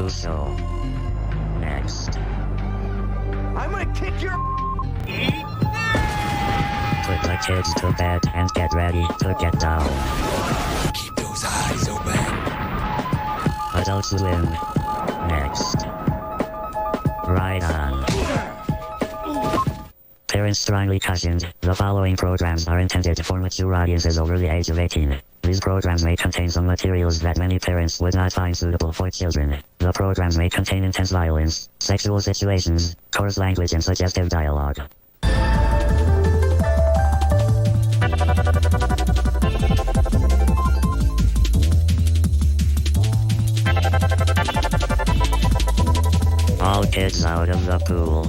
Hakusho. Next. I'm gonna kick your Put the kids to bed and get ready to get down. Keep those eyes open. Adult Swim. Next. Right on. Parents strongly cautioned, the following programs are intended for mature audiences over the age of 18. These programs may contain some materials that many parents would not find suitable for children. The programs may contain intense violence, sexual situations, coarse language and suggestive dialogue. All kids out of the pool.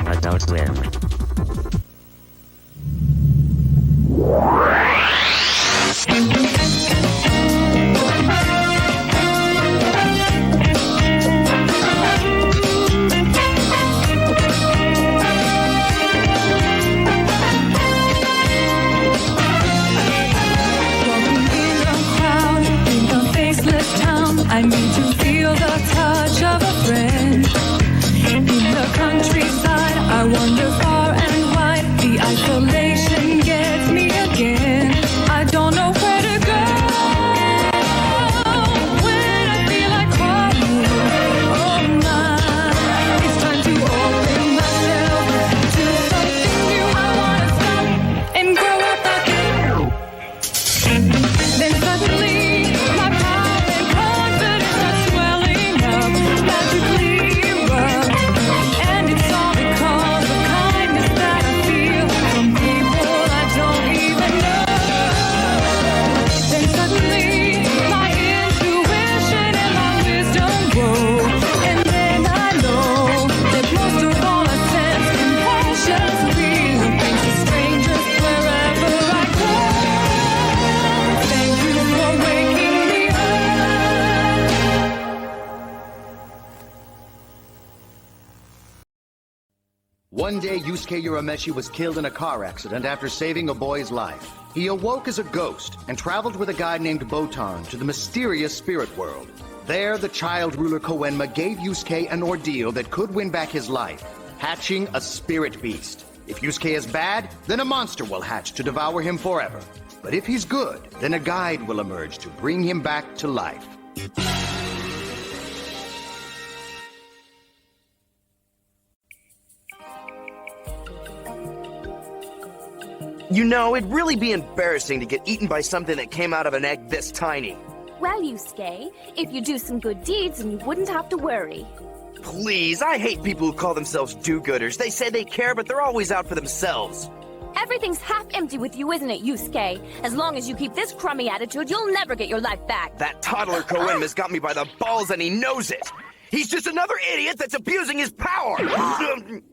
Adult Swim. I need to feel the touch of a friend. In the countryside, I wander far and wide. The isolation gets me again. I don't know where to go. When I feel like crying, oh my, it's time to open myself to something new. I wanna stop and grow up again. Then suddenly, my power and confidence are swelling up, magically erupt. And it's all because of kindness that I feel from people I don't even know. Then suddenly, my intuition and my wisdom grow. And then I know that most of all I sense compassion, real things to strangers wherever I go. Thank you for waking me up. One day, Yusuke Urameshi was killed in a car accident after saving a boy's life. He awoke as a ghost and traveled with a guy named Botan to the mysterious spirit world. There, the child ruler Koenma gave Yusuke an ordeal that could win back his life, hatching a spirit beast. If Yusuke is bad, then a monster will hatch to devour him forever. But if he's good, then a guide will emerge to bring him back to life. You know, it'd really be embarrassing to get eaten by something that came out of an egg this tiny. Well, Yusuke, if you do some good deeds, then you wouldn't have to worry. Please, I hate people who call themselves do-gooders. They say they care, but they're always out for themselves. Everything's half empty with you, isn't it, Yusuke? As long as you keep this crummy attitude, you'll never get your life back. That toddler Koenma's got me by the balls and he knows it. He's just another idiot that's abusing his power.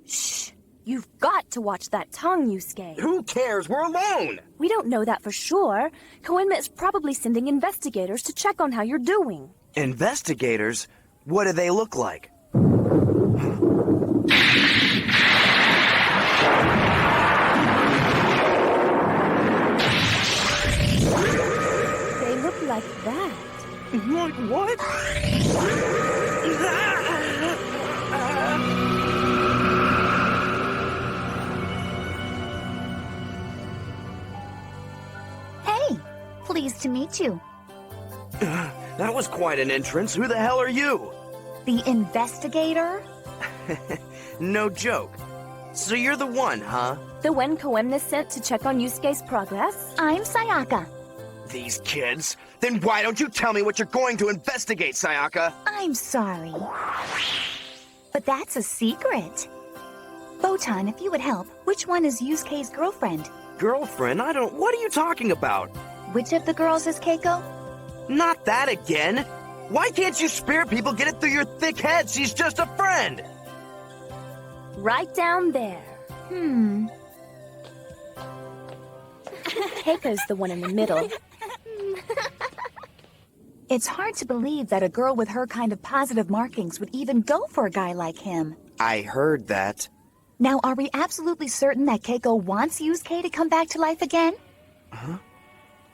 Shh! You've got to watch that tongue, Yusuke. Who cares? We're alone. We don't know that for sure. Koenma is probably sending investigators to check on how you're doing. Investigators? What do they look like? They look like that. Like what? Hey, pleased to meet you. That was quite an entrance. Who the hell are you? The investigator? No joke. So you're the one, huh? The one Koenma sent to check on Yusuke's progress? I'm Sayaka. These kids? Then why don't you tell me what you're going to investigate, Sayaka? I'm sorry. But that's a secret. Botan, if you would help, which one is Yusuke's girlfriend? Girlfriend? What are you talking about? Which of the girls is Keiko? Not that again. Why can't you spirit people get it through your thick head? She's just a friend. Right down there. Keiko's the one in the middle. It's hard to believe that a girl with her kind of positive markings would even go for a guy like him. I heard that. Now, are we absolutely certain that Keiko wants Yusuke to come back to life again? Huh?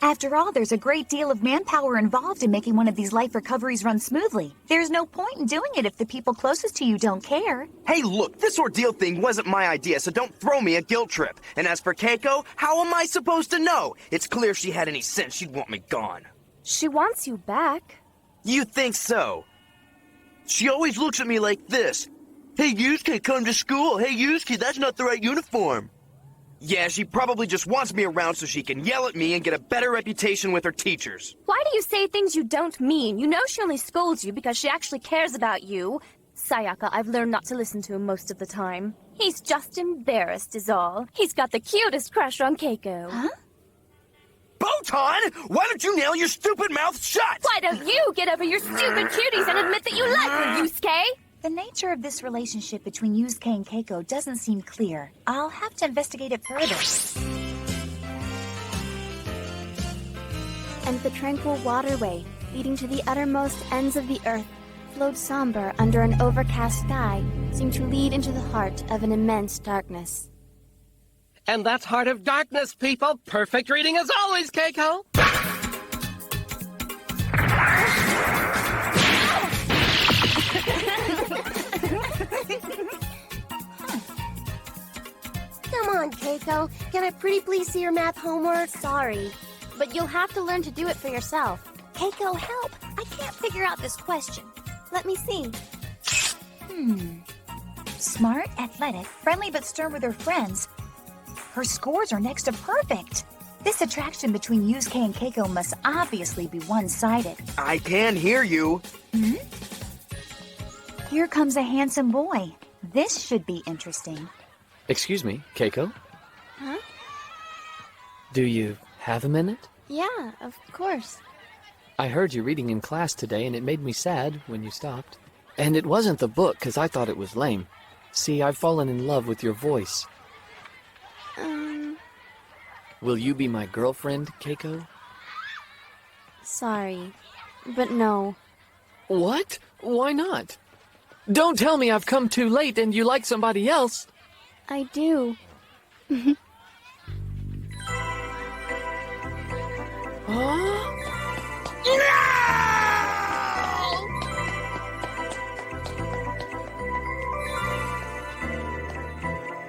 After all, there's a great deal of manpower involved in making one of these life recoveries run smoothly. There's no point in doing it if the people closest to you don't care. Hey, look, this ordeal thing wasn't my idea, so don't throw me a guilt trip. And as for Keiko, how am I supposed to know? It's clear if she had any sense, she'd want me gone. She wants you back. You think so? She always looks at me like this. Hey, Yusuke, come to school. Hey, Yusuke, that's not the right uniform. Yeah, she probably just wants me around so she can yell at me and get a better reputation with her teachers. Why do you say things you don't mean? You know she only scolds you because she actually cares about you. Sayaka, I've learned not to listen to him most of the time. He's just embarrassed is all. He's got the cutest crush on Keiko. Huh? Botan, why don't you nail your stupid mouth shut? Why don't you get over your stupid cuties and admit that you like her, Yusuke? The nature of this relationship between Yusuke and Keiko doesn't seem clear. I'll have to investigate it further. And the tranquil waterway, leading to the uttermost ends of the earth, flowed somber under an overcast sky, seemed to lead into the heart of an immense darkness. And that's Heart of Darkness, people. Perfect reading as always, Keiko. Come on, Keiko. Can I pretty please see your math homework? Sorry, but you'll have to learn to do it for yourself. Keiko, help! I can't figure out this question. Let me see. Smart, athletic, friendly but stern with her friends. Her scores are next to perfect. This attraction between Yusuke and Keiko must obviously be one-sided. I can hear you. Here comes a handsome boy. This should be interesting. Excuse me, Keiko? Huh? Do you have a minute? Yeah, of course. I heard you reading in class today, and it made me sad when you stopped. And it wasn't the book, 'cause I thought it was lame. See, I've fallen in love with your voice. Will you be my girlfriend, Keiko? Sorry, but no. What? Why not? Don't tell me I've come too late and you like somebody else. I do.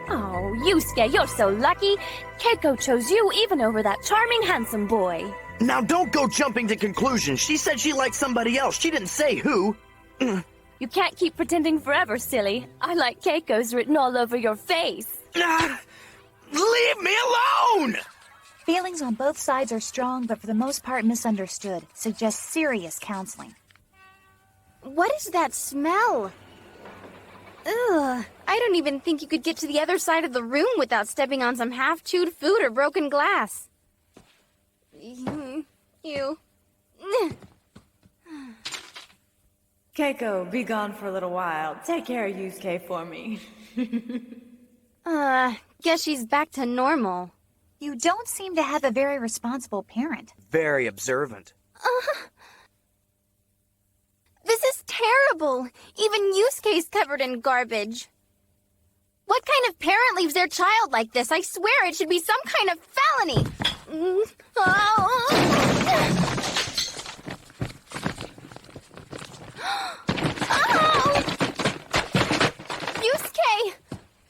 Oh, Yusuke, you're so lucky. Keiko chose you even over that charming, handsome boy. Now don't go jumping to conclusions. She said she liked somebody else. She didn't say who. You can't keep pretending forever, silly. I like Keiko's written all over your face. Leave me alone! Feelings on both sides are strong, but for the most part misunderstood. Suggests serious counseling. What is that smell? Ugh, I don't even think you could get to the other side of the room without stepping on some half-chewed food or broken glass. Ew. Keiko, be gone for a little while. Take care of Yusuke for me. Guess she's back to normal. You don't seem to have a very responsible parent. Very observant. This is terrible. Even Yusuke's covered in garbage. What kind of parent leaves their child like this? I swear it should be some kind of felony. Yusuke!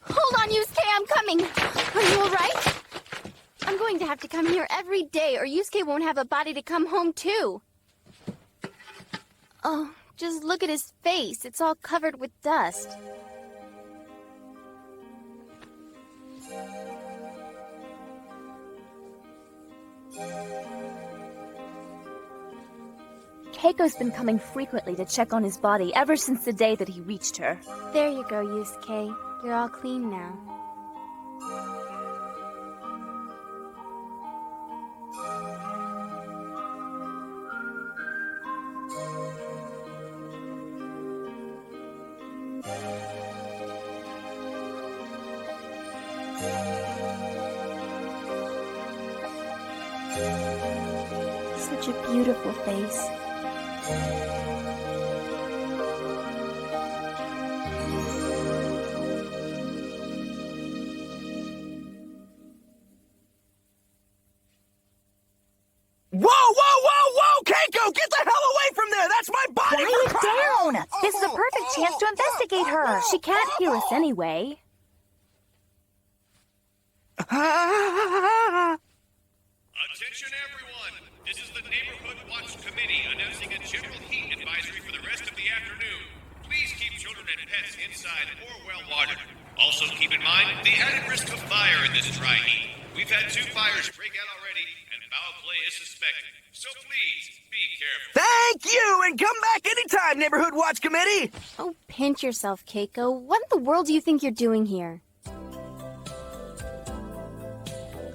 Hold on, Yusuke, I'm coming. Are you alright? I'm going to have to come here every day or Yusuke won't have a body to come home to. Oh, just look at his face. It's all covered with dust. Keiko's been coming frequently to check on his body ever since the day that he reached her. There you go, Yusuke. You're all clean now. Such a beautiful face. This is a perfect chance to investigate her. She can't hear us anyway. Attention everyone! This is the Neighborhood Watch Committee announcing a general heat advisory for the rest of the afternoon. Please keep children and pets inside or well watered. Also keep in mind the added risk of fire in this dry heat. We've had 2 fires break out already, and foul play is suspected. So please, be careful. Thank you, and come back anytime, Neighborhood Watch Committee! Oh, pinch yourself, Keiko. What in the world do you think you're doing here?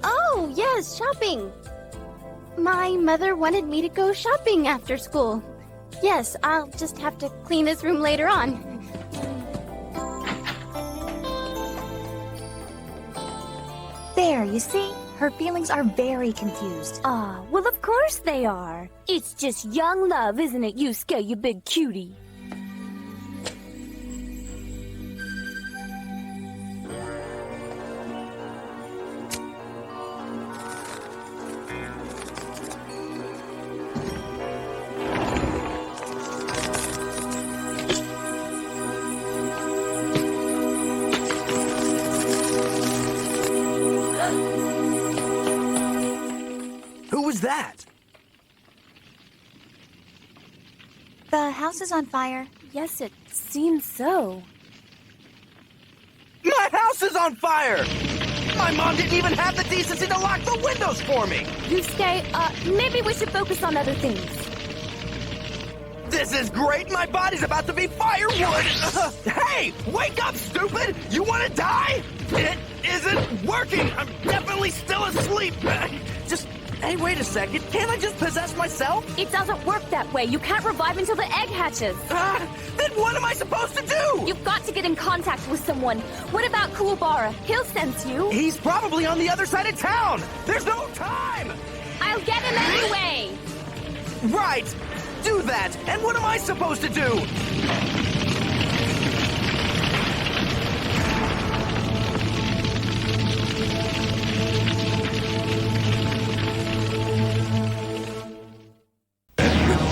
Oh, yes, shopping. My mother wanted me to go shopping after school. Yes, I'll just have to clean this room later on. There, you see? Her feelings are very confused. Ah, well, of course they are. It's just young love, isn't it, Yusuke, you big cutie? Who was that? The house is on fire. Yes, it seems so. My house is on fire! My mom didn't even have the decency to lock the windows for me! Yusuke, maybe we should focus on other things. This is great! My body's about to be firewood! Hey! Wake up, stupid! You want to die? It isn't working! I'm definitely still asleep! Hey, wait a second. Can't I just possess myself? It doesn't work that way. You can't revive until the egg hatches. Then what am I supposed to do? You've got to get in contact with someone. What about Kuwabara? He'll sense you. He's probably on the other side of town. There's no time. I'll get him anyway. Right. Do that. And what am I supposed to do?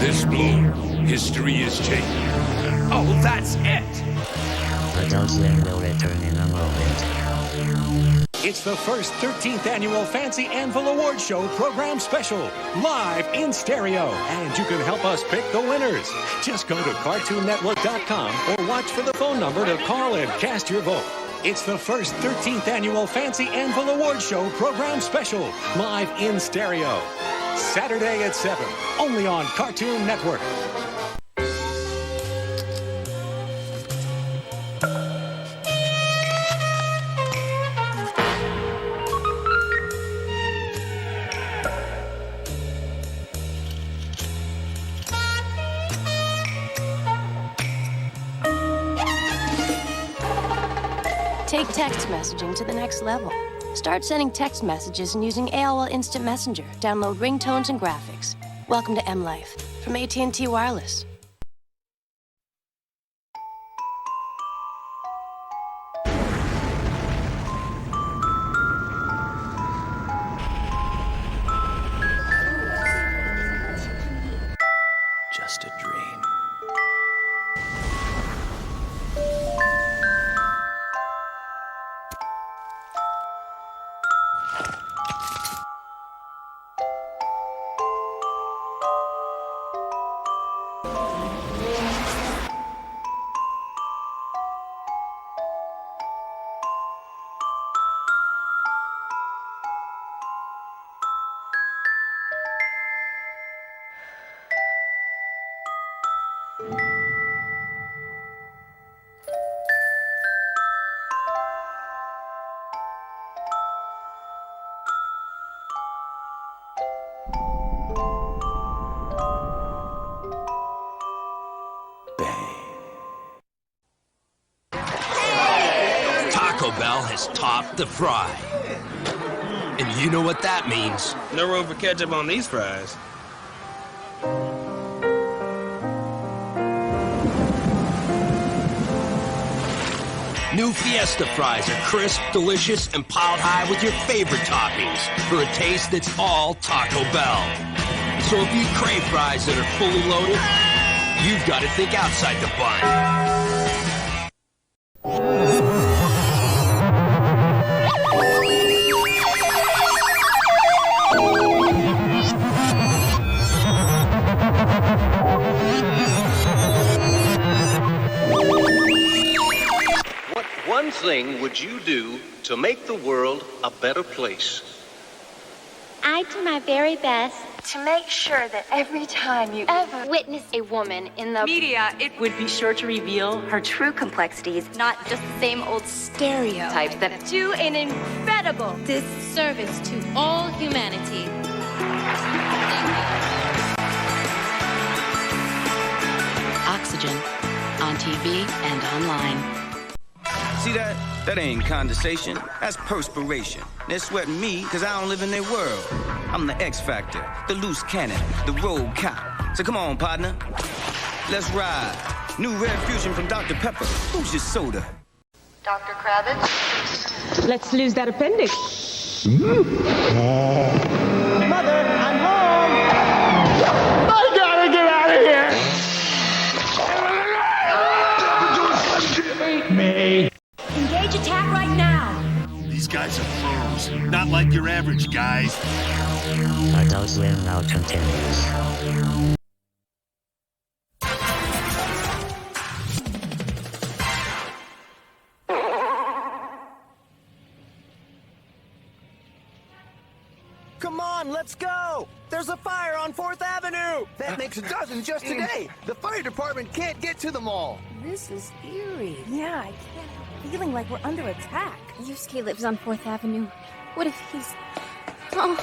This blow, history is changing. Oh, that's it! Adult Swim will return in a moment. It's the first 13th annual Fancy Anvil Award Show program special, live in stereo. And you can help us pick the winners. Just go to CartoonNetwork.com or watch for the phone number to call and cast your vote. It's the first 13th annual Fancy Anvil Award Show program special, live in stereo. Saturday at 7, only on Cartoon Network. Take text messaging to the next level. Start sending text messages and using AOL Instant Messenger. Download ringtones and graphics. Welcome to M Life from AT&T Wireless. Just a dream. Taco Bell has topped the fry. And you know what that means. No room for ketchup on these fries. New Fiesta fries are crisp, delicious, and piled high with your favorite toppings for a taste that's all Taco Bell. So if you crave fries that are fully loaded, You've got to think outside the bun. What one thing would you do to make the world a better place? I do my very best to make sure that every time you ever witness a woman in the media, it would be sure to reveal her true complexities, not just the same old stereotypes that do an incredible disservice to all humanity. Oxygen, on TV and online. See that? That ain't condensation. That's perspiration. They're sweating me because I don't live in their world. I'm the X Factor, the loose cannon, the road cop. So come on, partner. Let's ride. New Red Fusion from Dr. Pepper. Who's your soda? Dr. Kravitz. Let's lose that appendix. Mother, I'm home! I gotta get out of here! Me. Engage attack right now. These guys are pros, not like your average guys. Adult Swim now continues. Come on, let's go! There's a fire on 4th Avenue! That makes a dozen just today! The fire department can't get to them all! This is eerie. Yeah, I can't help feeling like we're under attack. Yusuke lives on 4th Avenue. What if he's... Oh...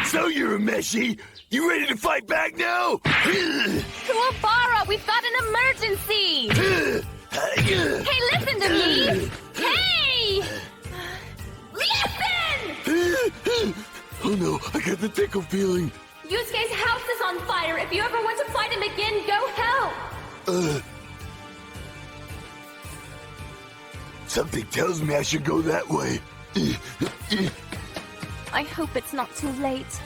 So you're a Meshi? You ready to fight back now? Kuwabara, we've got an emergency! Hey, listen to me! Hey! Listen! Oh no, I got the tickle feeling. Yusuke's house is on fire. If you ever want to fight him again, go help! Something tells me I should go that way. I hope it's not too late.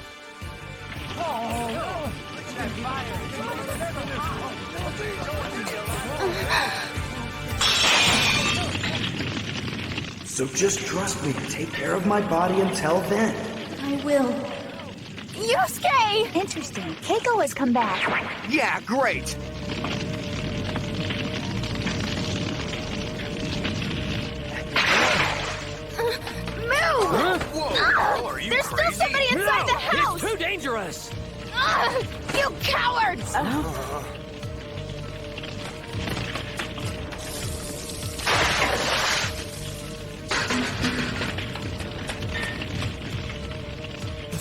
So just trust me to take care of my body until then. I will. Yusuke! Interesting. Keiko has come back. Yeah, great! Move! Huh? Whoa! Are you There's crazy? still somebody inside the house! It's too dangerous! You cowards!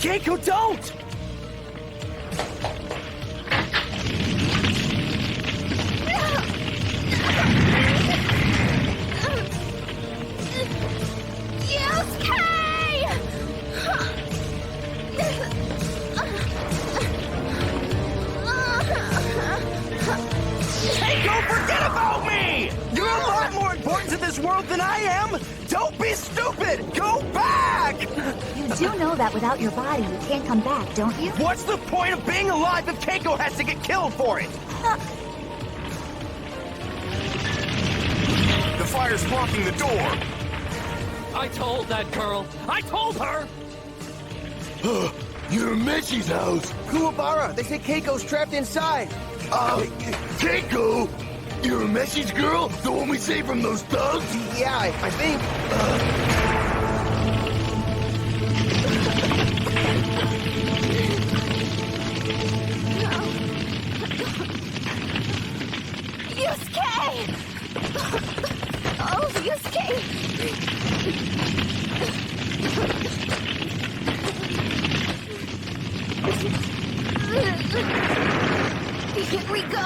Keiko, don't! Keiko, forget about me! You're a lot more important to this world than I am! Don't be stupid! Go back! You do know that without your body, you can't come back, don't you? What's the point of being alive if Keiko has to get killed for it? The fire's blocking the door. I told that girl! I told her! You're in Meshi's house. Kuwabara, they say Keiko's trapped inside. Keiko? You're Meshi's girl? The one we saved from those thugs? Yeah, I think. Yusuke! Oh, Yusuke! Here we go!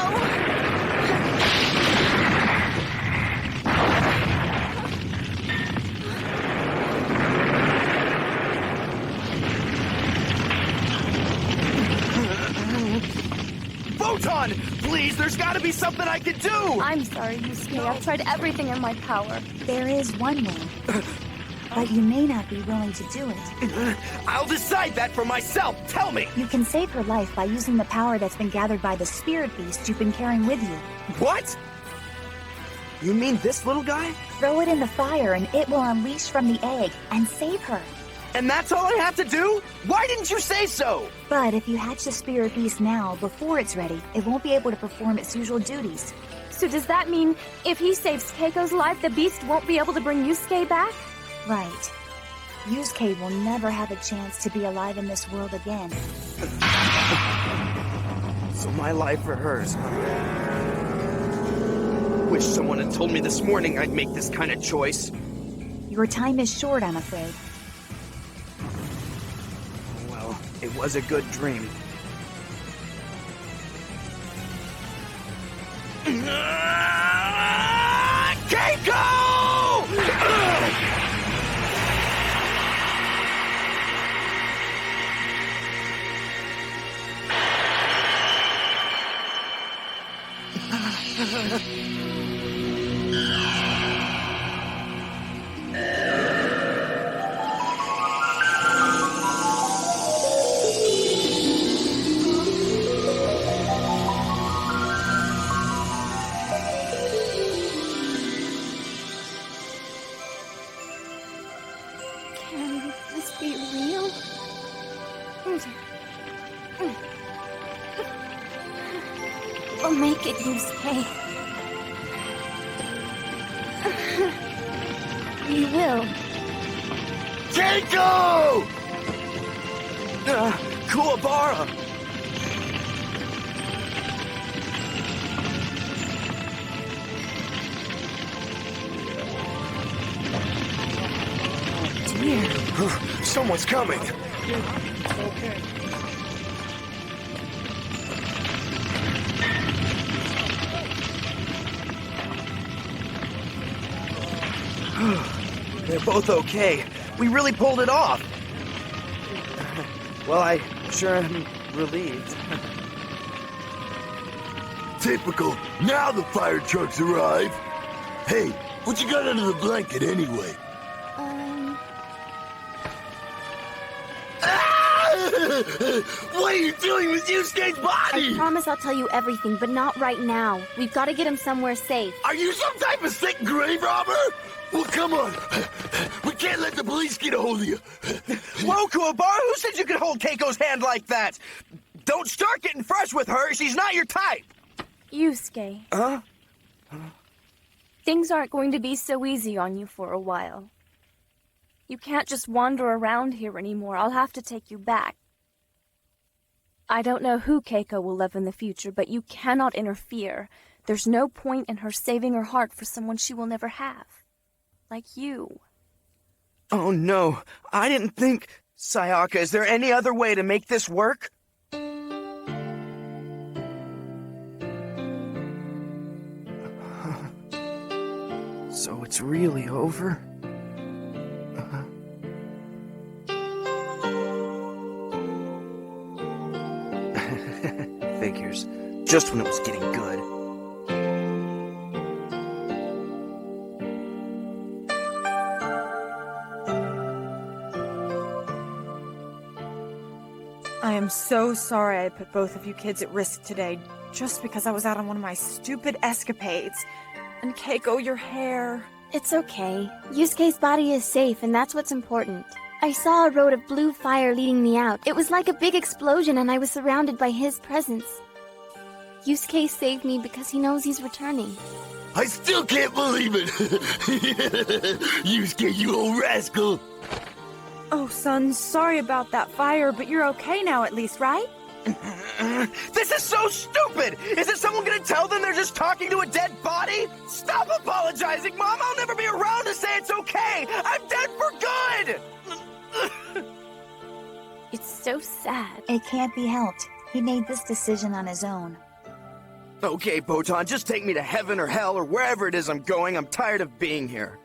Botan! Please, there's gotta be something I can do! I'm sorry, Yusuke. I've tried everything in my power. There is one way. But you may not be willing to do it. I'll decide that for myself! Tell me! You can save her life by using the power that's been gathered by the spirit beast you've been carrying with you. What? You mean this little guy? Throw it in the fire and it will unleash from the egg and save her. And that's all I have to do? Why didn't you say so? But if you hatch the spirit beast now, before it's ready, it won't be able to perform its usual duties. So does that mean if he saves Keiko's life, the beast won't be able to bring Yusuke back? Right. Yusuke will never have a chance to be alive in this world again. So my life or hers, huh? Wish someone had told me this morning I'd make this kind of choice. Your time is short, I'm afraid. Well, it was a good dream. Keiko! Can this be real? We'll make it, Yusuke. We will. Keiko! Kuwabara! Dear. Someone's coming. Okay. They're both okay. We really pulled it off. Well, I sure am relieved. Typical. Now the fire trucks arrive. Hey, what you got under the blanket anyway? What are you doing with Yusuke's body? I promise I'll tell you everything, but not right now. We've got to get him somewhere safe. Are you some type of sick grave robber? Well, come on. We can't let the police get a hold of you. Whoa, Kuwabara, who said you could hold Keiko's hand like that? Don't start getting fresh with her. She's not your type. Yusuke. Huh? Things aren't going to be so easy on you for a while. You can't just wander around here anymore. I'll have to take you back. I don't know who Keiko will love in the future, but you cannot interfere. There's no point in her saving her heart for someone she will never have. Like you. Oh no, I didn't think... Sayaka, is there any other way to make this work? So it's really over? Figures. Just when it was getting good. I am so sorry I put both of you kids at risk today, just because I was out on one of my stupid escapades. And Keiko, your hair... It's okay. Yusuke's body is safe, and that's what's important. I saw a road of blue fire leading me out. It was like a big explosion, and I was surrounded by his presence. Yusuke saved me because he knows he's returning. I still can't believe it. Yusuke, you old rascal. Oh, son, sorry about that fire, but you're okay now at least, right? This is so stupid! Isn't someone gonna tell them they're just talking to a dead body? Stop apologizing, Mom! I'll never be around to say it's okay! I'm dead for good! It's so sad. It can't be helped. He made this decision on his own. Okay, Botan, just take me to heaven or hell or wherever it is I'm going. I'm tired of being here.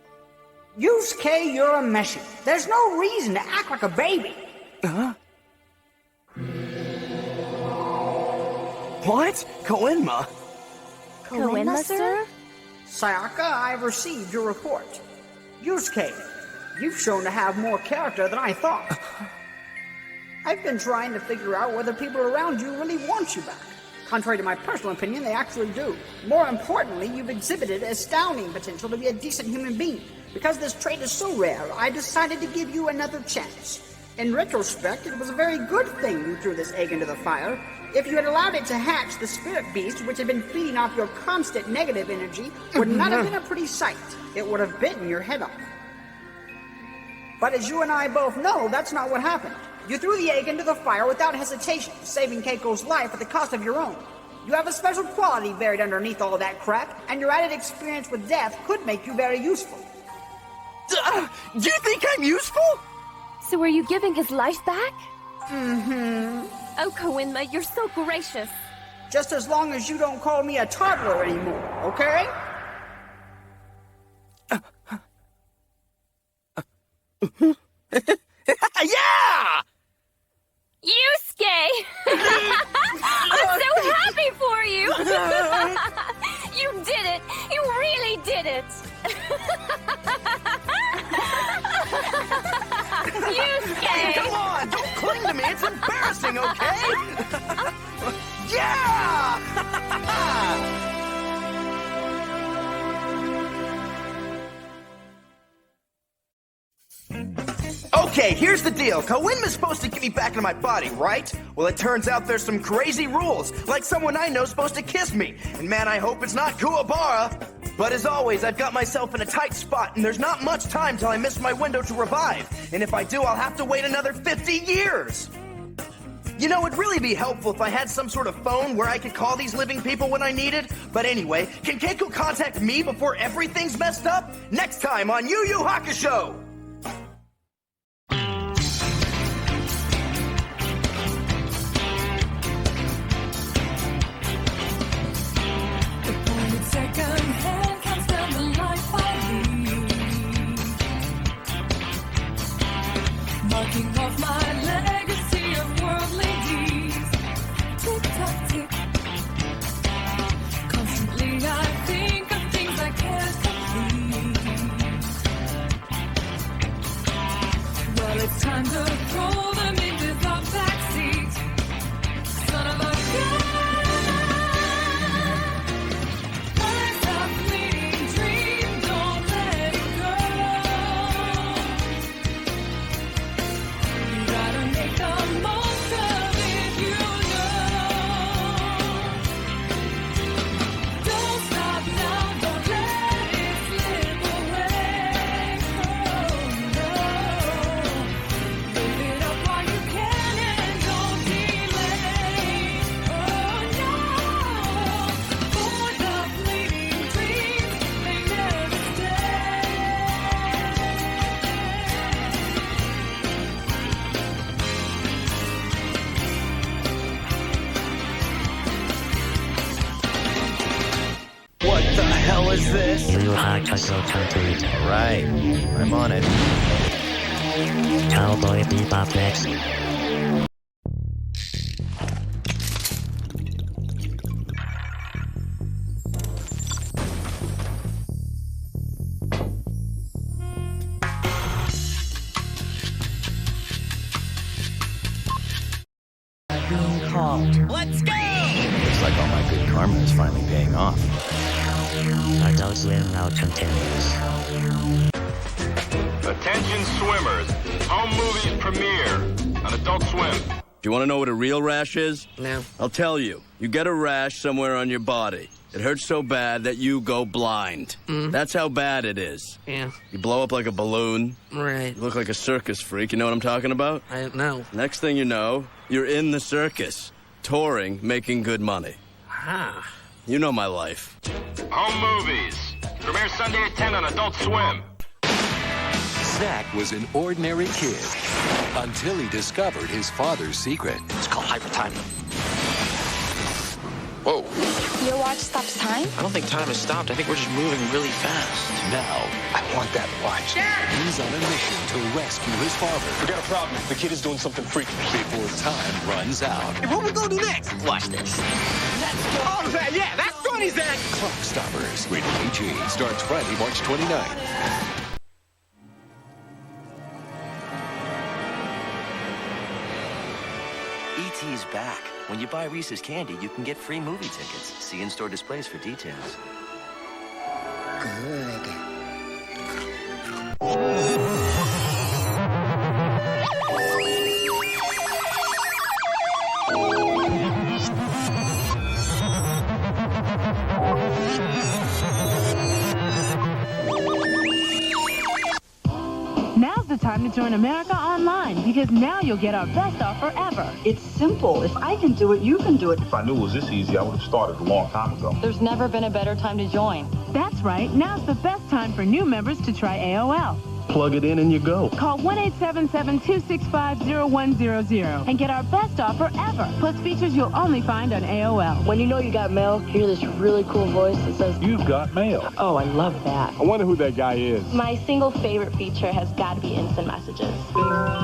Yusuke, you're a messie. There's no reason to act like a baby. Huh? What? Koenma? Koenma, sir? Sayaka, I've received your report. Yusuke, you've shown to have more character than I thought. I've been trying to figure out whether people around you really want you back. Contrary to my personal opinion, they actually do. More importantly, you've exhibited astounding potential to be a decent human being. Because this trait is so rare, I decided to give you another chance. In retrospect, it was a very good thing you threw this egg into the fire. If you had allowed it to hatch, the spirit beast, which had been feeding off your constant negative energy, would not have been a pretty sight. It would have bitten your head off. But as you and I both know, that's not what happened. You threw the egg into the fire without hesitation, saving Keiko's life at the cost of your own. You have a special quality buried underneath all that crap, and your added experience with death could make you very useful. You think I'm useful? So are you giving his life back? Mm-hmm. Oh, Koenma, you're so gracious. Just as long as you don't call me a toddler anymore, okay? Yeah! Yusuke! I'm so happy for you! You did it! You really did it! Yusuke! Hey, come on! Don't cling to me! It's embarrassing, okay? Yeah! Okay, here's the deal. Koenma's supposed to get me back into my body, right? Well, it turns out there's some crazy rules, like someone I know's supposed to kiss me. And man, I hope it's not Kuwabara. But as always, I've got myself in a tight spot, and there's not much time till I miss my window to revive. And if I do, I'll have to wait another 50 years. You know, it'd really be helpful if I had some sort of phone where I could call these living people when I needed. But anyway, can Keiko contact me before everything's messed up? Next time on Yu Yu Hakusho! Marking off my legacy of worldly deeds. Tick-tock, tick. Constantly I think of things I can't complete. Well, it's time to throw them into the backseat. Son of a gun. Life's a fleeting dream, don't let it go. Make the most of it, you know. Don't stop now, don't let it slip away. Oh no. Live it up while you can and don't delay. Oh no. For the fleeting dreams, they never stay. What the hell is this? Yu Yu Hakusho complete. Right, I'm on it. Cowboy Bebop next. Being called. Let's go! Looks like all my good karma is finally paying off. Adult Swim now continues. Attention swimmers. Home movies premiere on Adult Swim. Do you want to know what a real rash is? No. I'll tell you. You get a rash somewhere on your body. It hurts so bad that you go blind. That's how bad it is. Yeah. You blow up like a balloon. Right. You look like a circus freak. You know what I'm talking about? I don't know. Next thing you know, you're in the circus, touring, making good money. Ah. You know my life. Home movies. Premiere Sunday at 10 on Adult Swim. Zach was an ordinary kid until he discovered his father's secret. It's called hypertime. Whoa. Your watch stops time? I don't think time has stopped. I think we're just moving really fast. Now, I want that watch. he's on a mission to rescue his father We got a problem. The kid is doing something freaky. before time runs out. Hey, what we gonna do next? Watch this. Oh, yeah, that's funny, Zach. Clock Stoppers, rated PG, starts Friday, March 29th. E.T.'s back. When you buy Reese's candy, you can get free movie tickets. See in-store displays for details. Good. Now's the time to join America Online, because now you'll get our best offer ever. It's simple. If I can do it, you can do it. If I knew it was this easy, I would have started a long time ago. There's never been a better time to join. That's right. Now's the best time for new members to try AOL. Plug it in and you go. Call 1-877-265-0100 and get our best offer ever. Plus features you'll only find on AOL. When you know you got mail, hear this really cool voice that says, "You've got mail." Oh, I love that. I wonder who that guy is. My single favorite feature has got to be instant messages.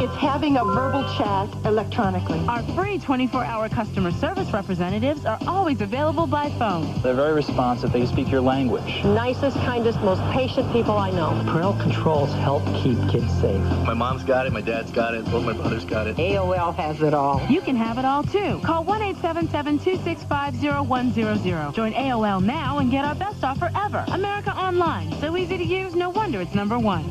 It's having a verbal chat electronically. Our free 24-hour customer service representatives are always available by phone. They're very responsive. They speak your language. Nicest, kindest, most patient people I know. Parental controls help keep kids safe. My mom's got it, my dad's got it, both my brothers got it. AOL has it all. You can have it all, too. Call 1-877-265-0100. Join AOL now and get our best offer ever. America Online. So easy to use, no wonder it's #1.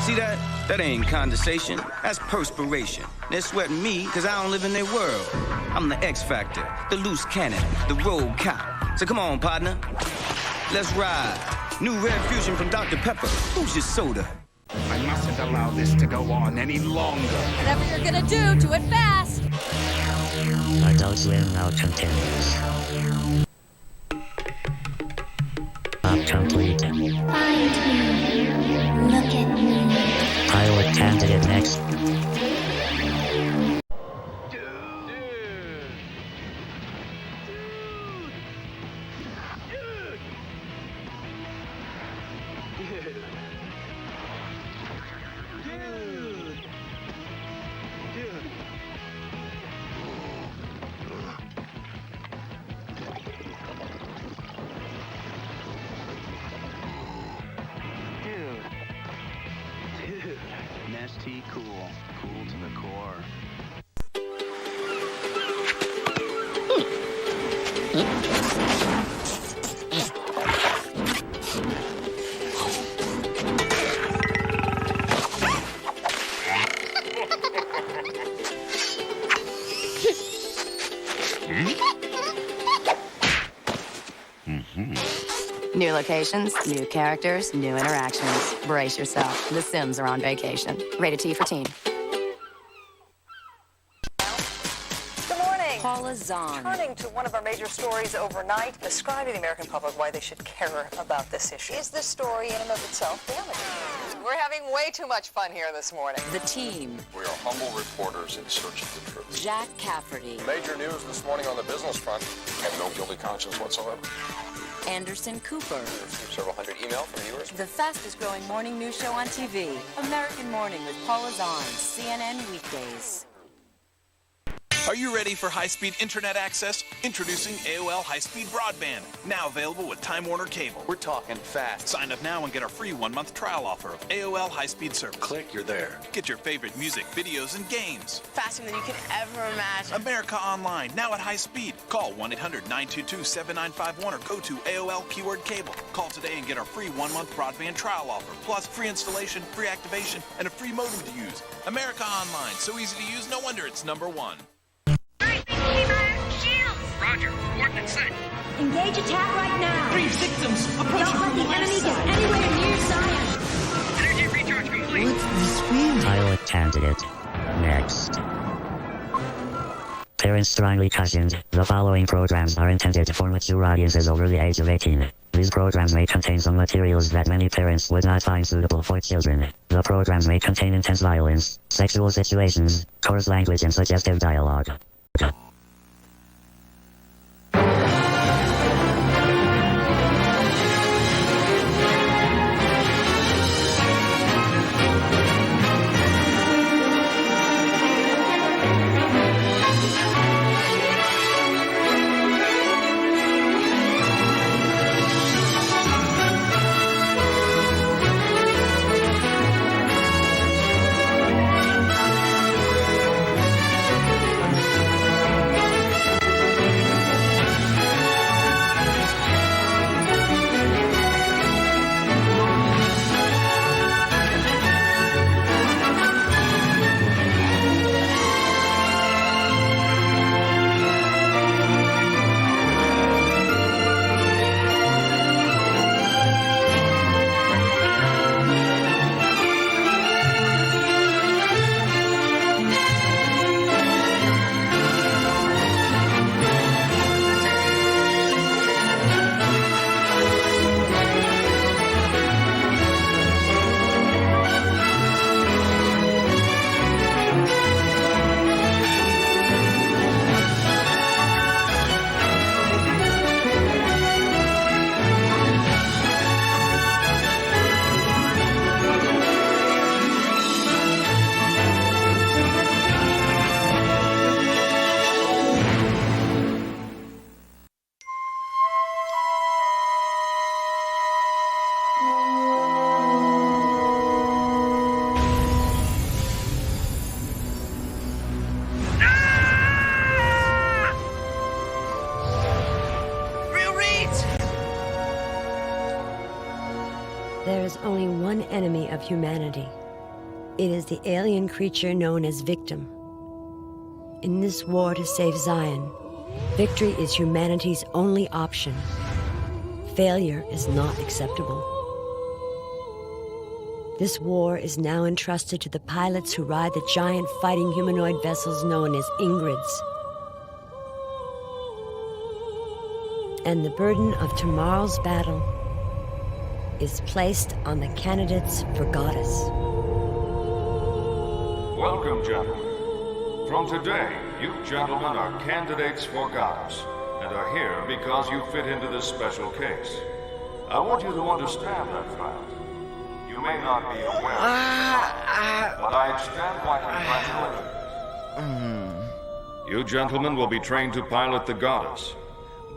See that? That ain't condensation. That's perspiration. They're sweating me because I don't live in their world. I'm the X Factor, the loose cannon, the rogue cop. So come on, partner. Let's ride. New Red Fusion from Dr. Pepper. Who's your soda? I mustn't allow this to go on any longer. Whatever you're gonna do it fast. Adult Swim now continues. Complete. Find me. Look at me. Pilot candidate next. Nasty cool. Cool to the core. New locations, new characters, new interactions. Brace yourself. The Sims are on vacation. Rated T for teen. Good morning. Paula Zahn. Turning to one of our major stories overnight, describing the American public why they should care about this issue. Is this story in and of itself damaging? We're having way too much fun here this morning. The Team. We are humble reporters in search of the truth. Jack Cafferty. Major news this morning on the business front. Have no guilty conscience whatsoever. Anderson Cooper. Several hundred email from viewers. The fastest growing morning news show on TV. American Morning with Paula Zahn. CNN weekdays. Are you ready for high-speed internet access? Introducing AOL High-Speed Broadband, now available with Time Warner Cable. We're talking fast. Sign up now and get our free 1-month trial offer of AOL High-Speed service. Click, you're there. Get your favorite music, videos, and games. Faster than you can ever imagine. America Online, now at high speed. Call 1-800-922-7951 or go to AOL Keyword Cable. Call today and get our free 1-month broadband trial offer, plus free installation, free activation, and a free modem to use. America Online, so easy to use, no wonder it's #1. Roger. Coordinates set. Engage attack right now. 3 victims approaching Don't let from the the left enemy side. get anywhere near Zion. Energy recharge complete. Pilot candidate next. Parents strongly cautioned, the following programs are intended for mature audiences over the age of 18. These programs may contain some materials that many parents would not find suitable for children. The programs may contain intense violence, sexual situations, coarse language and suggestive dialogue. There's only one enemy of humanity. It is the alien creature known as Victim. In this war to save Zion, victory is humanity's only option. Failure is not acceptable. This war is now entrusted to the pilots who ride the giant fighting humanoid vessels known as Ingrids. And the burden of tomorrow's battle is placed on the candidates for Goddess. Welcome, gentlemen. From today, you gentlemen are candidates for Goddess, and are here because you fit into this special case. I want you to understand that fact. You may not be aware, but I extend my congratulations. You gentlemen will be trained to pilot the Goddess.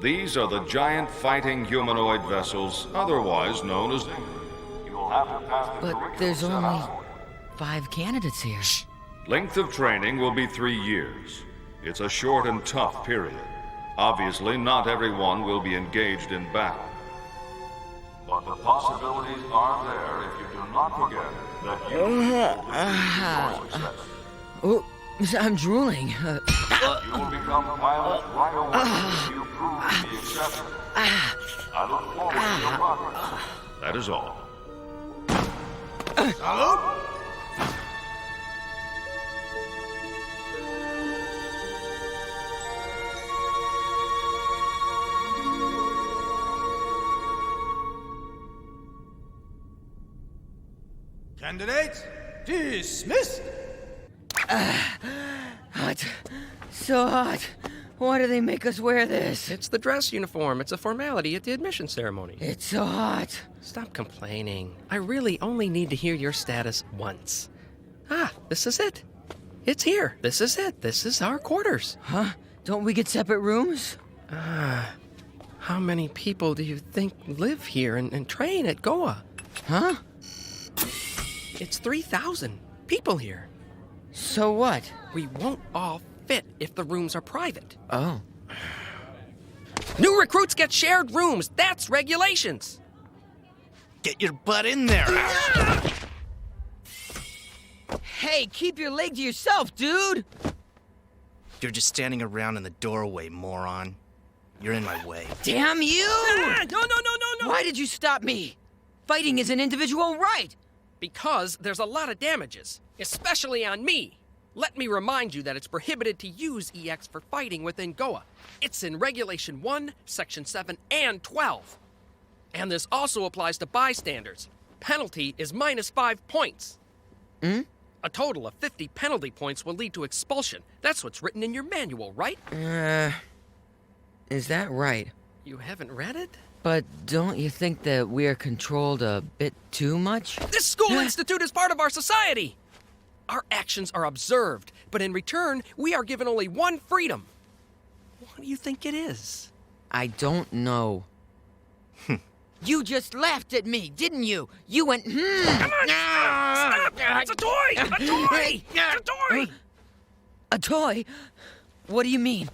These are the giant fighting humanoid vessels, otherwise known as... You will have to pass the But there's only 5 candidates here. Length of training will be 3 years. It's a short and tough period. Obviously, not everyone will be engaged in battle. But the possibilities are there if you do not forget that you Oh, I'm drooling. You will become pilots right away if you prove to be exceptional. I look forward to your progress. That is all. Salute! Candidates, dismissed! Hot. So hot. Why do they make us wear this? It's the dress uniform. It's a formality at the admission ceremony. It's so hot. Stop complaining. I really only need to hear your status once. Ah, this is it. It's here. This is it. This is our quarters. Huh? Don't we get separate rooms? How many people do you think live here and train at Goa? Huh? It's 3,000 people here. So what? We won't all fit if the rooms are private. Oh. New recruits get shared rooms. That's regulations. Get your butt in there. Hey, keep your leg to yourself, dude. You're just standing around in the doorway, moron. You're in my way. Damn you! No. Why did you stop me? Fighting is an individual right. Because there's a lot of damages, especially on me. Let me remind you that it's prohibited to use EX for fighting within Goa. It's in Regulation 1, Section 7, and 12. And this also applies to bystanders. Penalty is -5 points. Hmm? A total of 50 penalty points will lead to expulsion. That's what's written in your manual, right? Is that right? You haven't read it? But don't you think that we're controlled a bit too much? This school institute is part of our society! Our actions are observed, but in return, we are given only one freedom. What do you think it is? I don't know. You just laughed at me, didn't you? You went, Come on! Stop! It's a toy! A toy! It's a toy! A toy? What do you mean?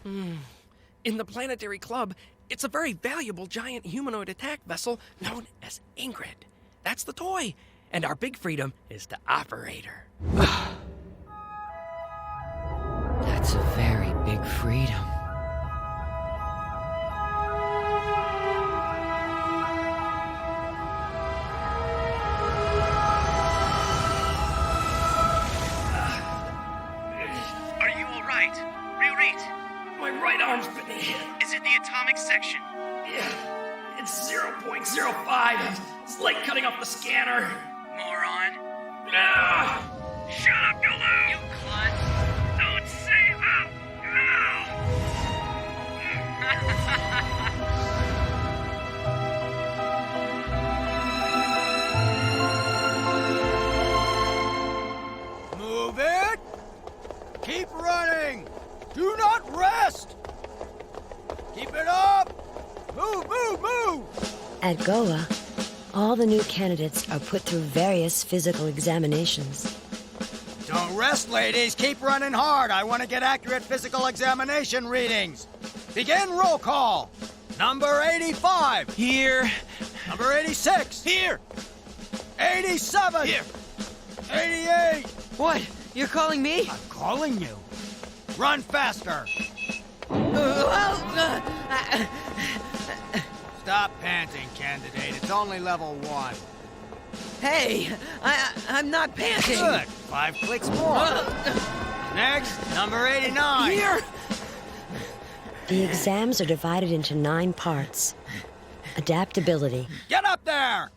In the Planetary Club, it's a very valuable giant humanoid attack vessel known as Ingrid. That's the toy. And our big freedom is to operate her. That's a very big freedom. Are you all right? Reread. My right arm's been hit. Is it the atomic section? Yeah, it's 0.05. It's like cutting off the scanner. Moron. Shut up, Galoo! You cunt. Don't say that! Move it! Keep running! Do not rest! Keep it up! Move, move, move! At Goa, all the new candidates are put through various physical examinations. Don't rest, ladies. Keep running hard. I want to get accurate physical examination readings. Begin roll call. Number 85. Here. Number 86. Here. 87! Here. 88! What? You're calling me? I'm calling you. Run faster! Stop panting, candidate. It's only level 1. Hey, I'm not panting. Good. 5 clicks more. Next, number 89. Here! The exams are divided into 9 parts. Adaptability. Get up there!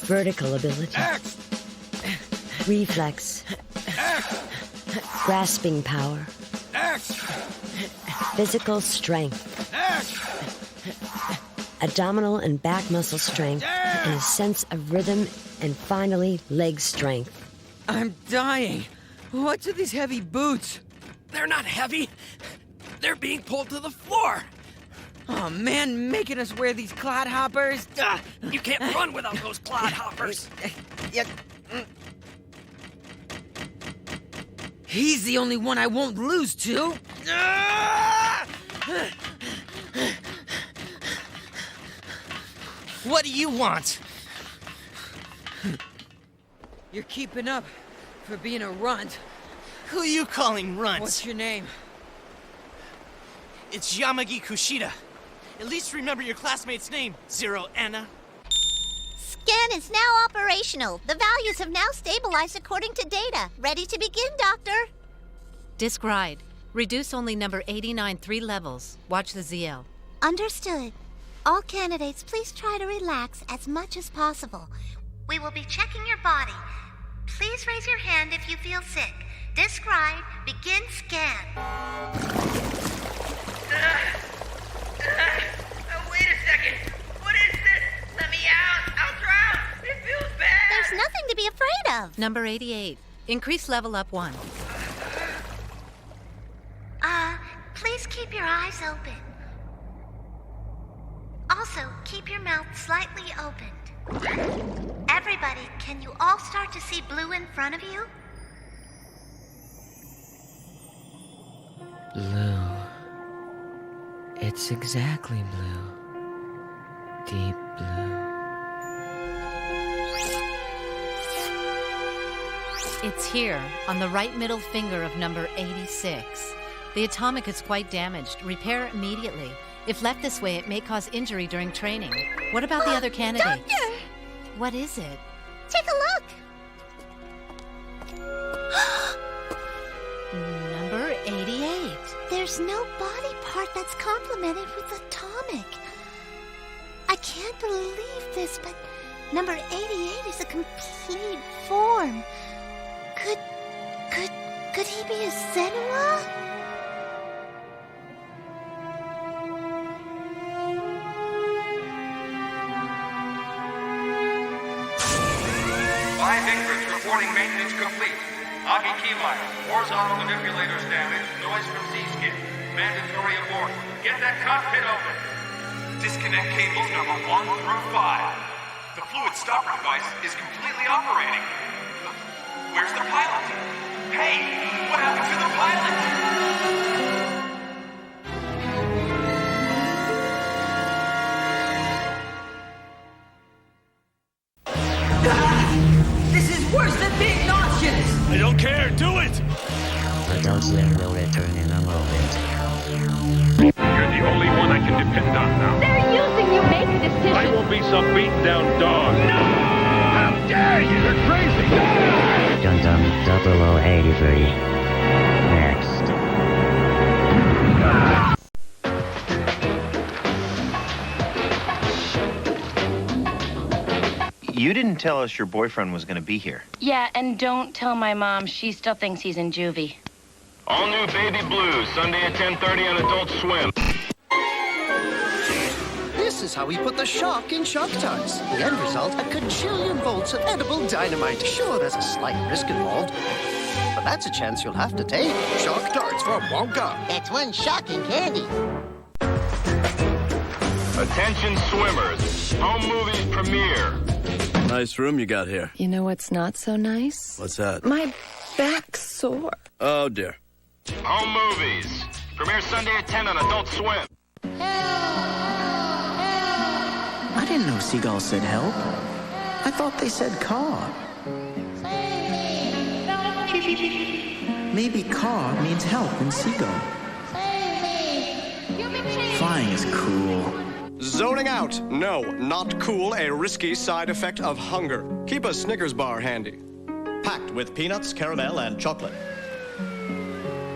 Vertical ability. X! Reflex. X! Grasping power. X! Physical strength. X! Abdominal and back muscle strength. And a sense of rhythm. And finally, leg strength. I'm dying. What's with these heavy boots? They're not heavy. They're being pulled to the floor. Oh, man, making us wear these clodhoppers. You can't run without those clodhoppers. He's the only one I won't lose to. What do you want? You're keeping up for being a runt. Who are you calling runt? What's your name? It's Yamagi Kushida. At least remember your classmate's name, Zero Anna. Scan is now operational. The values have now stabilized according to data. Ready to begin, Doctor. Disk ride. Reduce only number 89 3 levels. Watch the ZL. Understood. All candidates, please try to relax as much as possible. We will be checking your body. Please raise your hand if you feel sick. Disk ride, begin scan. Wait a second. What is this? Let me out. I'll drown. It feels bad. There's nothing to be afraid of. Number 88. Increase level up 1. Please keep your eyes open. Also, keep your mouth slightly opened. Everybody, can you all start to see blue in front of you? Blue. It's exactly blue. Deep blue. It's here, on the right middle finger of number 86. The atomic is quite damaged. Repair it immediately. If left this way, it may cause injury during training. What about the other candidates? Doctor! What is it? Take a look! Number 88. There's no body part that's complemented with atomic. I can't believe this, but number 88 is a complete form. Could he be a Senua? Reporting maintenance complete. Agi keyline. Horizontal manipulators damaged. Noise from Z-skin. Mandatory abort. Get that cockpit open. Disconnect cables number 1 through 5. The fluid stopper device is completely operating. Where's the pilot? Hey, what happened to the pilot? Worse than being nauseous! I don't care, do it! Adult Swim will return in a moment. You're the only one I can depend on now. They're using you. Make a decision. I won't be some beaten down dog. No! How dare you! You're crazy! Gundam 0083. Next. You didn't tell us your boyfriend was going to be here. Yeah, and don't tell my mom. She still thinks he's in juvie. All new Baby Blues, Sunday at 10:30 on Adult Swim. This is how we put the shock in Shock Tarts. The end result, a cajillion volts of edible dynamite. Sure, there's a slight risk involved, but that's a chance you'll have to take. Shock Tarts from Wonka. That's one shocking candy. Attention swimmers, home movies premiere. Nice room you got here. You know what's not so nice? What's that? My back's sore. Oh, dear. Home movies. Premiere Sunday at 10 on Adult Swim. didn't know seagulls said help. I thought they said caw. Maybe caw means help in seagull. Flying is cool. Zoning out. No, not cool. A risky side effect of hunger. Keep a Snickers bar handy. Packed with peanuts, caramel, and chocolate.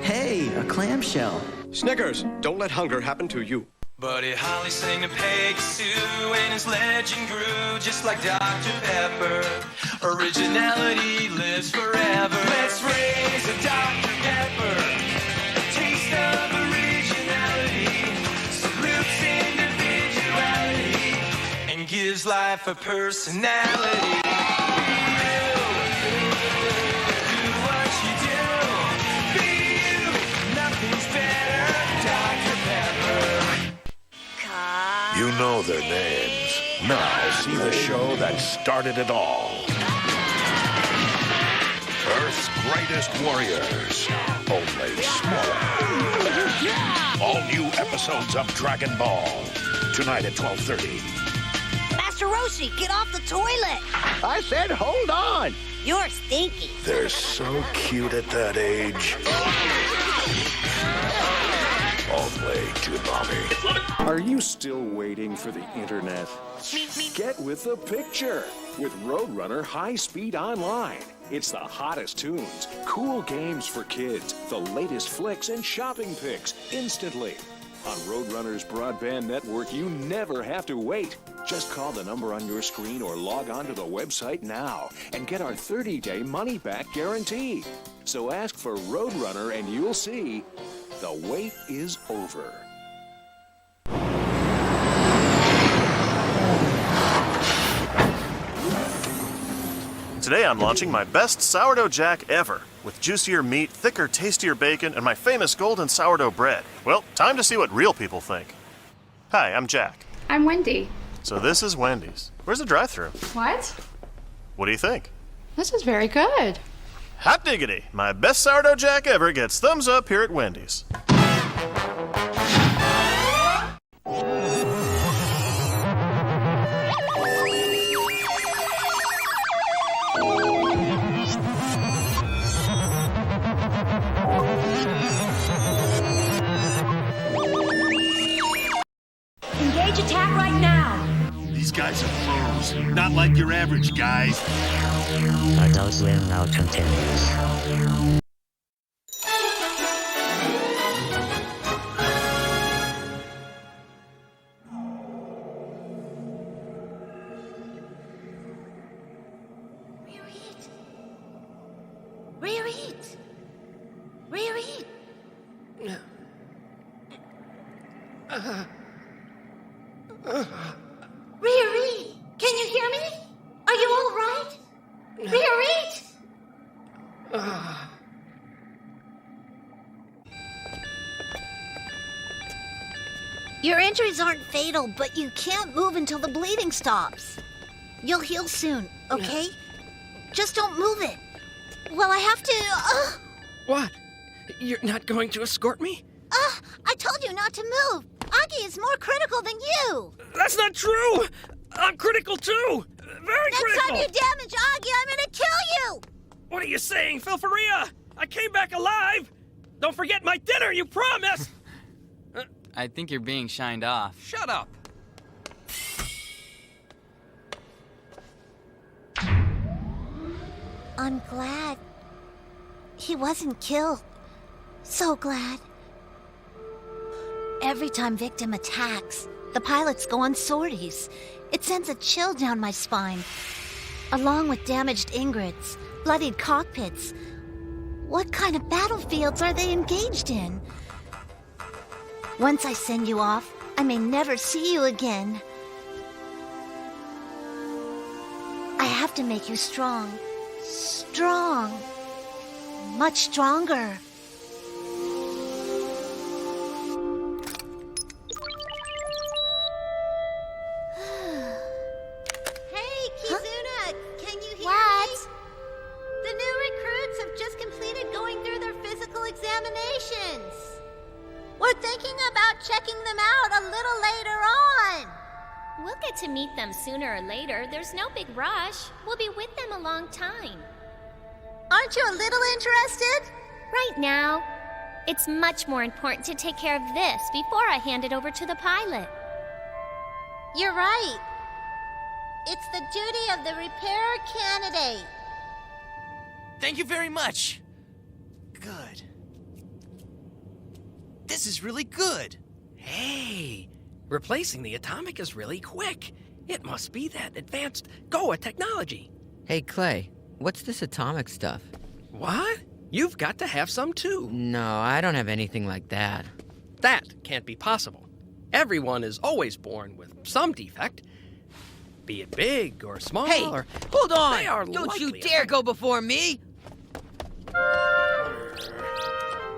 Hey, a clamshell. Snickers, don't let hunger happen to you. Buddy Holly sang to Peggy Sue, and his legend grew just like Dr. Pepper. Originality lives forever. Let's raise a Dr. Pepper. A taste of originality. Salutes individuality. And gives life a personality. You know their names. Now see the show that started it all. Earth's Greatest Warriors. Only smaller. All new episodes of Dragon Ball. Tonight at 12:30. Master Roshi, get off the toilet! I said hold on! You're stinky. They're so cute at that age. Only Toonami. Are you still waiting for the internet? Get with the picture with Roadrunner High Speed Online. It's the hottest tunes, cool games for kids, the latest flicks and shopping picks instantly. On Roadrunner's broadband network, you never have to wait. Just call the number on your screen or log on to the website now and get our 30-day money-back guarantee. So ask for Roadrunner and you'll see the wait is over. Today I'm launching my best sourdough jack ever, with juicier meat, thicker, tastier bacon, and my famous golden sourdough bread. Well, time to see what real people think. Hi, I'm Jack. I'm Wendy. So this is Wendy's. Where's the drive-thru? What? What do you think? This is very good. Hot diggity! My best sourdough jack ever gets thumbs up here at Wendy's. Engage attack right now! These guys are pros, not like your average guys. Adult Swim now continues. Reread! Reread! Reread! Can you hear me? Are you all right? Reread! Your injuries aren't fatal, but you can't move until the bleeding stops. You'll heal soon, okay? Just don't move it. Well, I have to... What? You're not going to escort me? I told you not to move. Aki is more critical than you. That's not true! I'm critical too! Very Next critical! time you damage Aki, I'm gonna kill you! What are you saying, Filfaria? I came back alive! Don't forget my dinner, you promised! I think you're being shined off. Shut up! I'm glad he wasn't killed. So glad. Every time victim attacks, the pilots go on sorties. It sends a chill down my spine. Along with damaged Ingreds, bloodied cockpits. What kind of battlefields are they engaged in? Once I send you off, I may never see you again. I have to make you strong. Strong. Much stronger. Hey, Kizuna, can you hear What? me? The new recruits have just completed going through their physical examinations. We're thinking about checking them out a little later on. We'll get to meet them sooner or later. There's no big rush. We'll be with them a long time. Aren't you a little interested? Right now, it's much more important to take care of this before I hand it over to the pilot. You're right. It's the duty of the repair candidate. Thank you very much. Good. This is really good. Hey, replacing the atomic is really quick. It must be that advanced Goa technology. Hey, Clay, what's this atomic stuff? What? You've got to have some too. No, I don't have anything like that. That can't be possible. Everyone is always born with some defect, be it big or small. Hey, or hold on! They are Don't you likely dare go before me!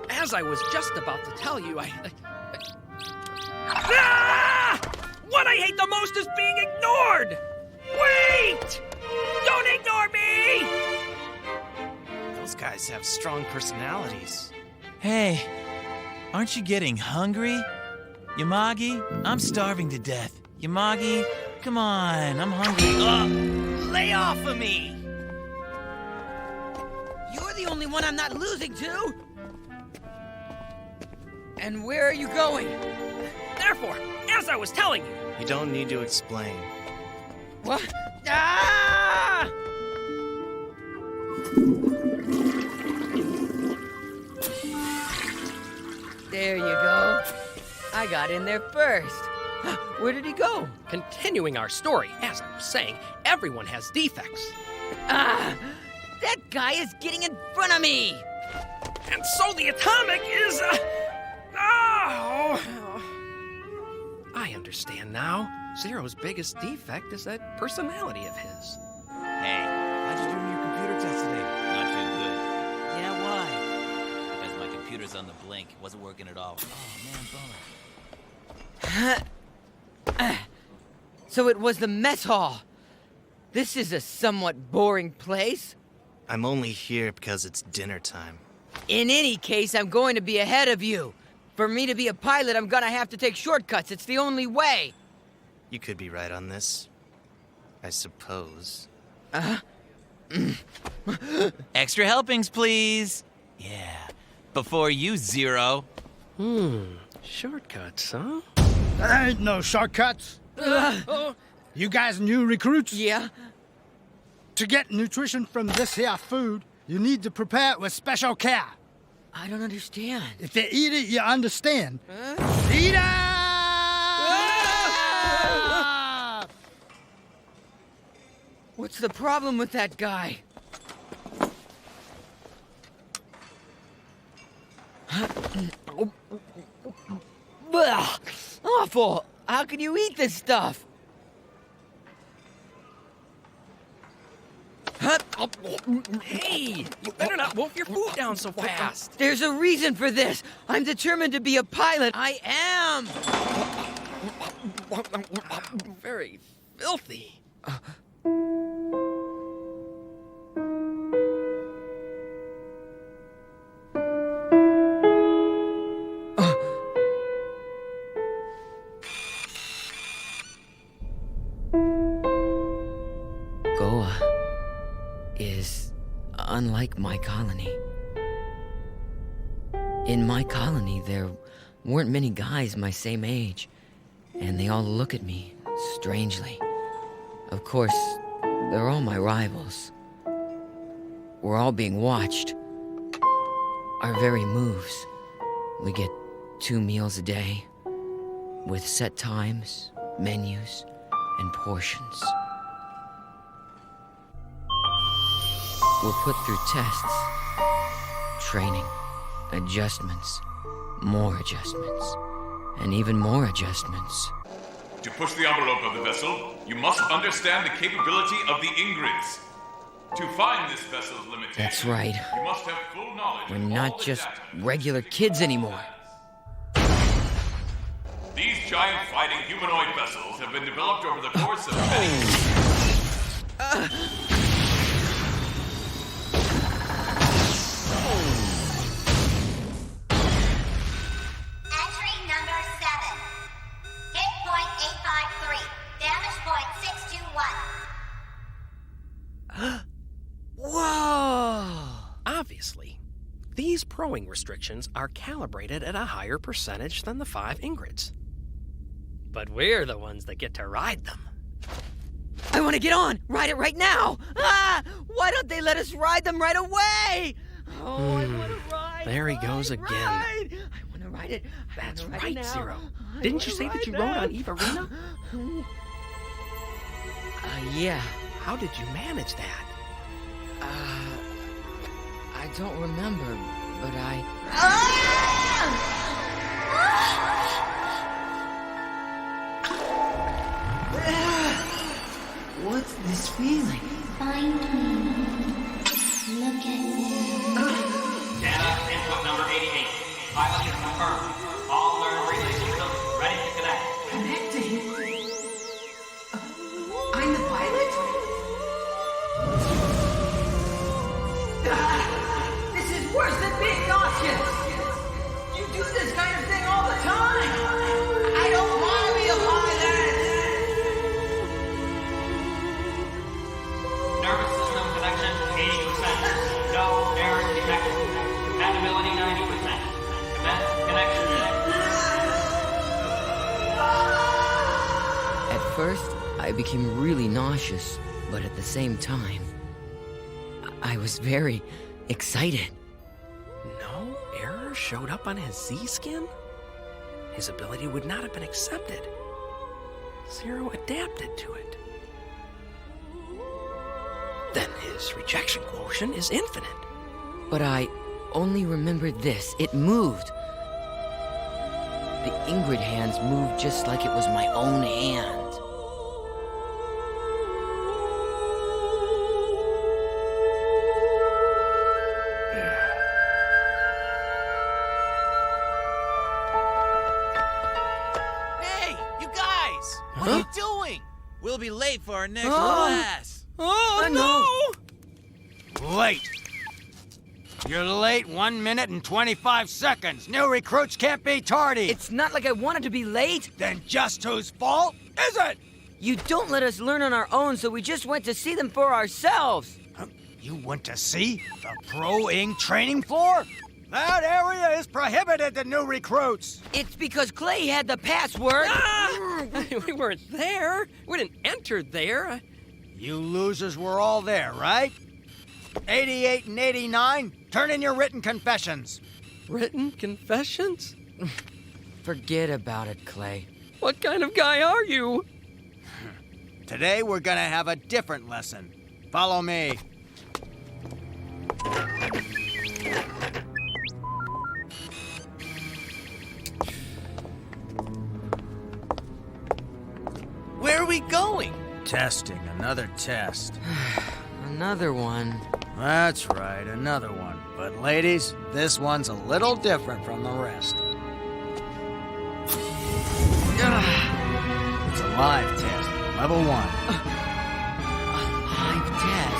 As I was just about to tell you, Ah! What I hate the most is being ignored! Wait! Don't ignore me! Those guys have strong personalities. Hey, aren't you getting hungry? Yamagi, I'm starving to death. Yamagi, come on, I'm hungry. Lay off of me! You're the only one I'm not losing to! And where are you going? Therefore, as I was telling you... You don't need to explain. What? Ah! There you go. I got in there first. Where did he go? Continuing our story, as I was saying, everyone has defects. Ah! That guy is getting in front of me! And so the atomic is... Oh! I understand now. Zero's biggest defect is that personality of his. Hey, how'd you do in your computer test today? Not too good. Yeah, why? Because my computer's on the blink. It wasn't working at all. Oh, man, bummer. So it was the mess hall. This is a somewhat boring place. I'm only here because it's dinner time. In any case, I'm going to be ahead of you. For me to be a pilot, I'm gonna have to take shortcuts. It's the only way. You could be right on this. I suppose. Extra helpings, please. Yeah. Before you, Zero. Shortcuts, huh? There ain't no shortcuts. You guys new recruits? Yeah. To get nutrition from this here food, you need to prepare it with special care. I don't understand. If they eat it, you understand. Eat it! What's the problem with that guy? Ugh, awful! How can you eat this stuff? Hey, you better not wolf your food down so fast. There's a reason for this. I'm determined to be a pilot. I am. Very filthy. Goa is unlike my colony. In my colony, there weren't many guys my same age, and they all look at me strangely. Of course, they're all my rivals. We're all being watched. Our very moves. We get 2 meals a day, with set times, menus, and portions. We're put through tests, training, adjustments, more adjustments, and even more adjustments. To push the envelope of the vessel, you must understand the capability of the Ingrids. To find this vessel's limitation, That's right. you must have full knowledge We're of all not the just data. regular kids anymore. These giant fighting humanoid vessels have been developed over the course of many Entry number 7. Hit point 853. Damage Obviously. These proing restrictions are calibrated at a higher percentage than the 5 Ingrids. But we're the ones that get to ride them. I want to get on! Ride it right now! Ah! Why don't they let us ride them right away? Oh, I want to ride. There he goes again. I want to ride it. That's ride right, it now. Zero. Didn't you say that you rode on Eve Arena? Yeah. How did you manage that? I don't remember, but I... What's this feeling? Find me. Look at me. Data input number 88. Pilot is confirmed. All learned relay systems ready to connect. Connecting? I'm the pilot? This is worse than being nauseous! You do this kind of thing all the time! I don't want to be a pilot! Nervous system connection 80%. No error detected. Compatibility 90%. Commence connection. At first, I became really nauseous, but at the same time, I was very excited. No error showed up on his Z-skin? His ability would not have been accepted. Zero adapted to it. Then his rejection quotient is infinite. But I only remembered this. It moved. The Ingrid hands moved just like it was my own hand. Hey, you guys! What are you doing? We'll be late for our next Oh. class. Oh, no! Late. You're late 1 minute and 25 seconds. New recruits can't be tardy. It's not like I wanted to be late. Then just whose fault is it? You don't let us learn on our own, so we just went to see them for ourselves. You went to see the Pro-Ing training floor? That area is prohibited to new recruits. It's because Clay had the password. We weren't there. We didn't enter there. You losers were all there, right? 88 and 89, turn in your written confessions. Written confessions? Forget about it, Clay. What kind of guy are you? Today we're gonna have a different lesson. Follow me. Where are we going? Testing, another test. Another one. That's right, another one. But ladies, this one's a little different from the rest. It's a live test, level 1. Live test.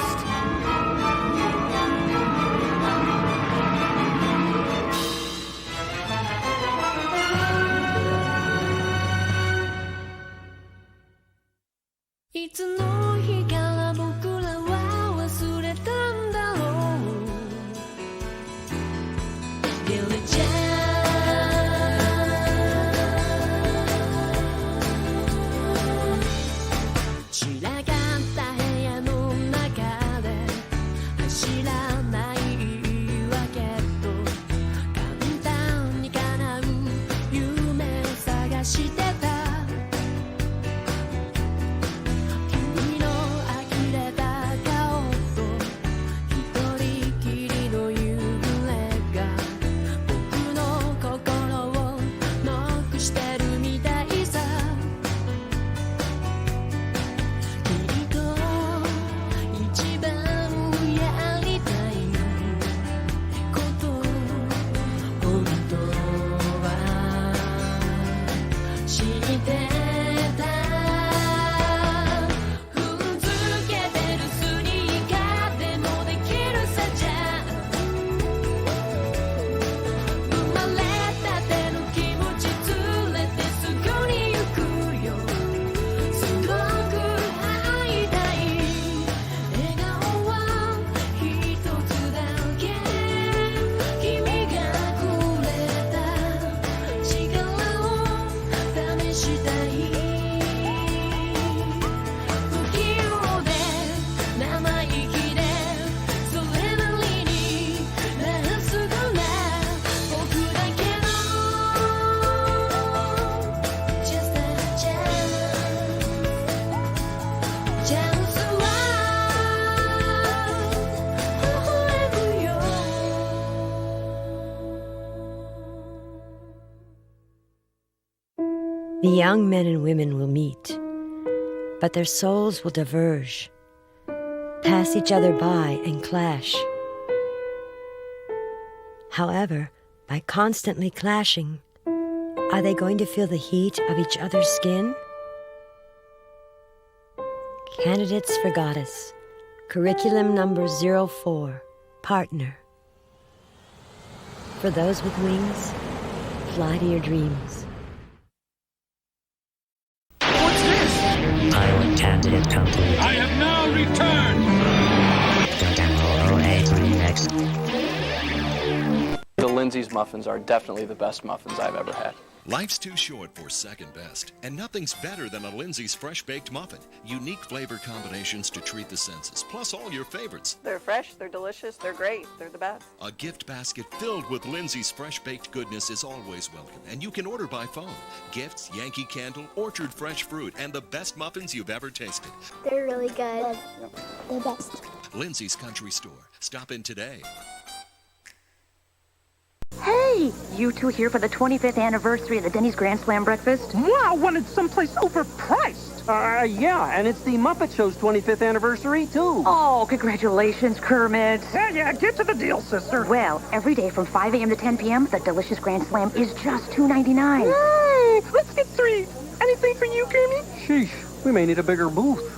The young men and women will meet, but their souls will diverge, pass each other by and clash. However, by constantly clashing, are they going to feel the heat of each other's skin? Candidates for Goddess, curriculum number 04, partner. For those with wings, fly to your dreams. What's this? Pilot candidate complete. I have now returned! Next. The Lindsay's muffins are definitely the best muffins I've ever had. Life's too short for second best, and nothing's better than a Lindsay's fresh-baked muffin. Unique flavor combinations to treat the senses, plus all your favorites. They're fresh, they're delicious, they're great, they're the best. A gift basket filled with Lindsay's fresh-baked goodness is always welcome, and you can order by phone. Gifts, Yankee Candle, orchard fresh fruit, and the best muffins you've ever tasted. They're really good. The best. Lindsay's Country Store. Stop in today. Hey, you two here for the 25th anniversary of the Denny's Grand Slam breakfast? Wow, wanted someplace overpriced. Yeah, and it's the Muppet Show's 25th anniversary, too. Oh, congratulations, Kermit. Yeah, get to the deal, sister. Well, every day from 5 a.m. to 10 p.m., the delicious Grand Slam is just $2.99. Let's get 3. Anything for you, Kermit? Sheesh, we may need a bigger booth.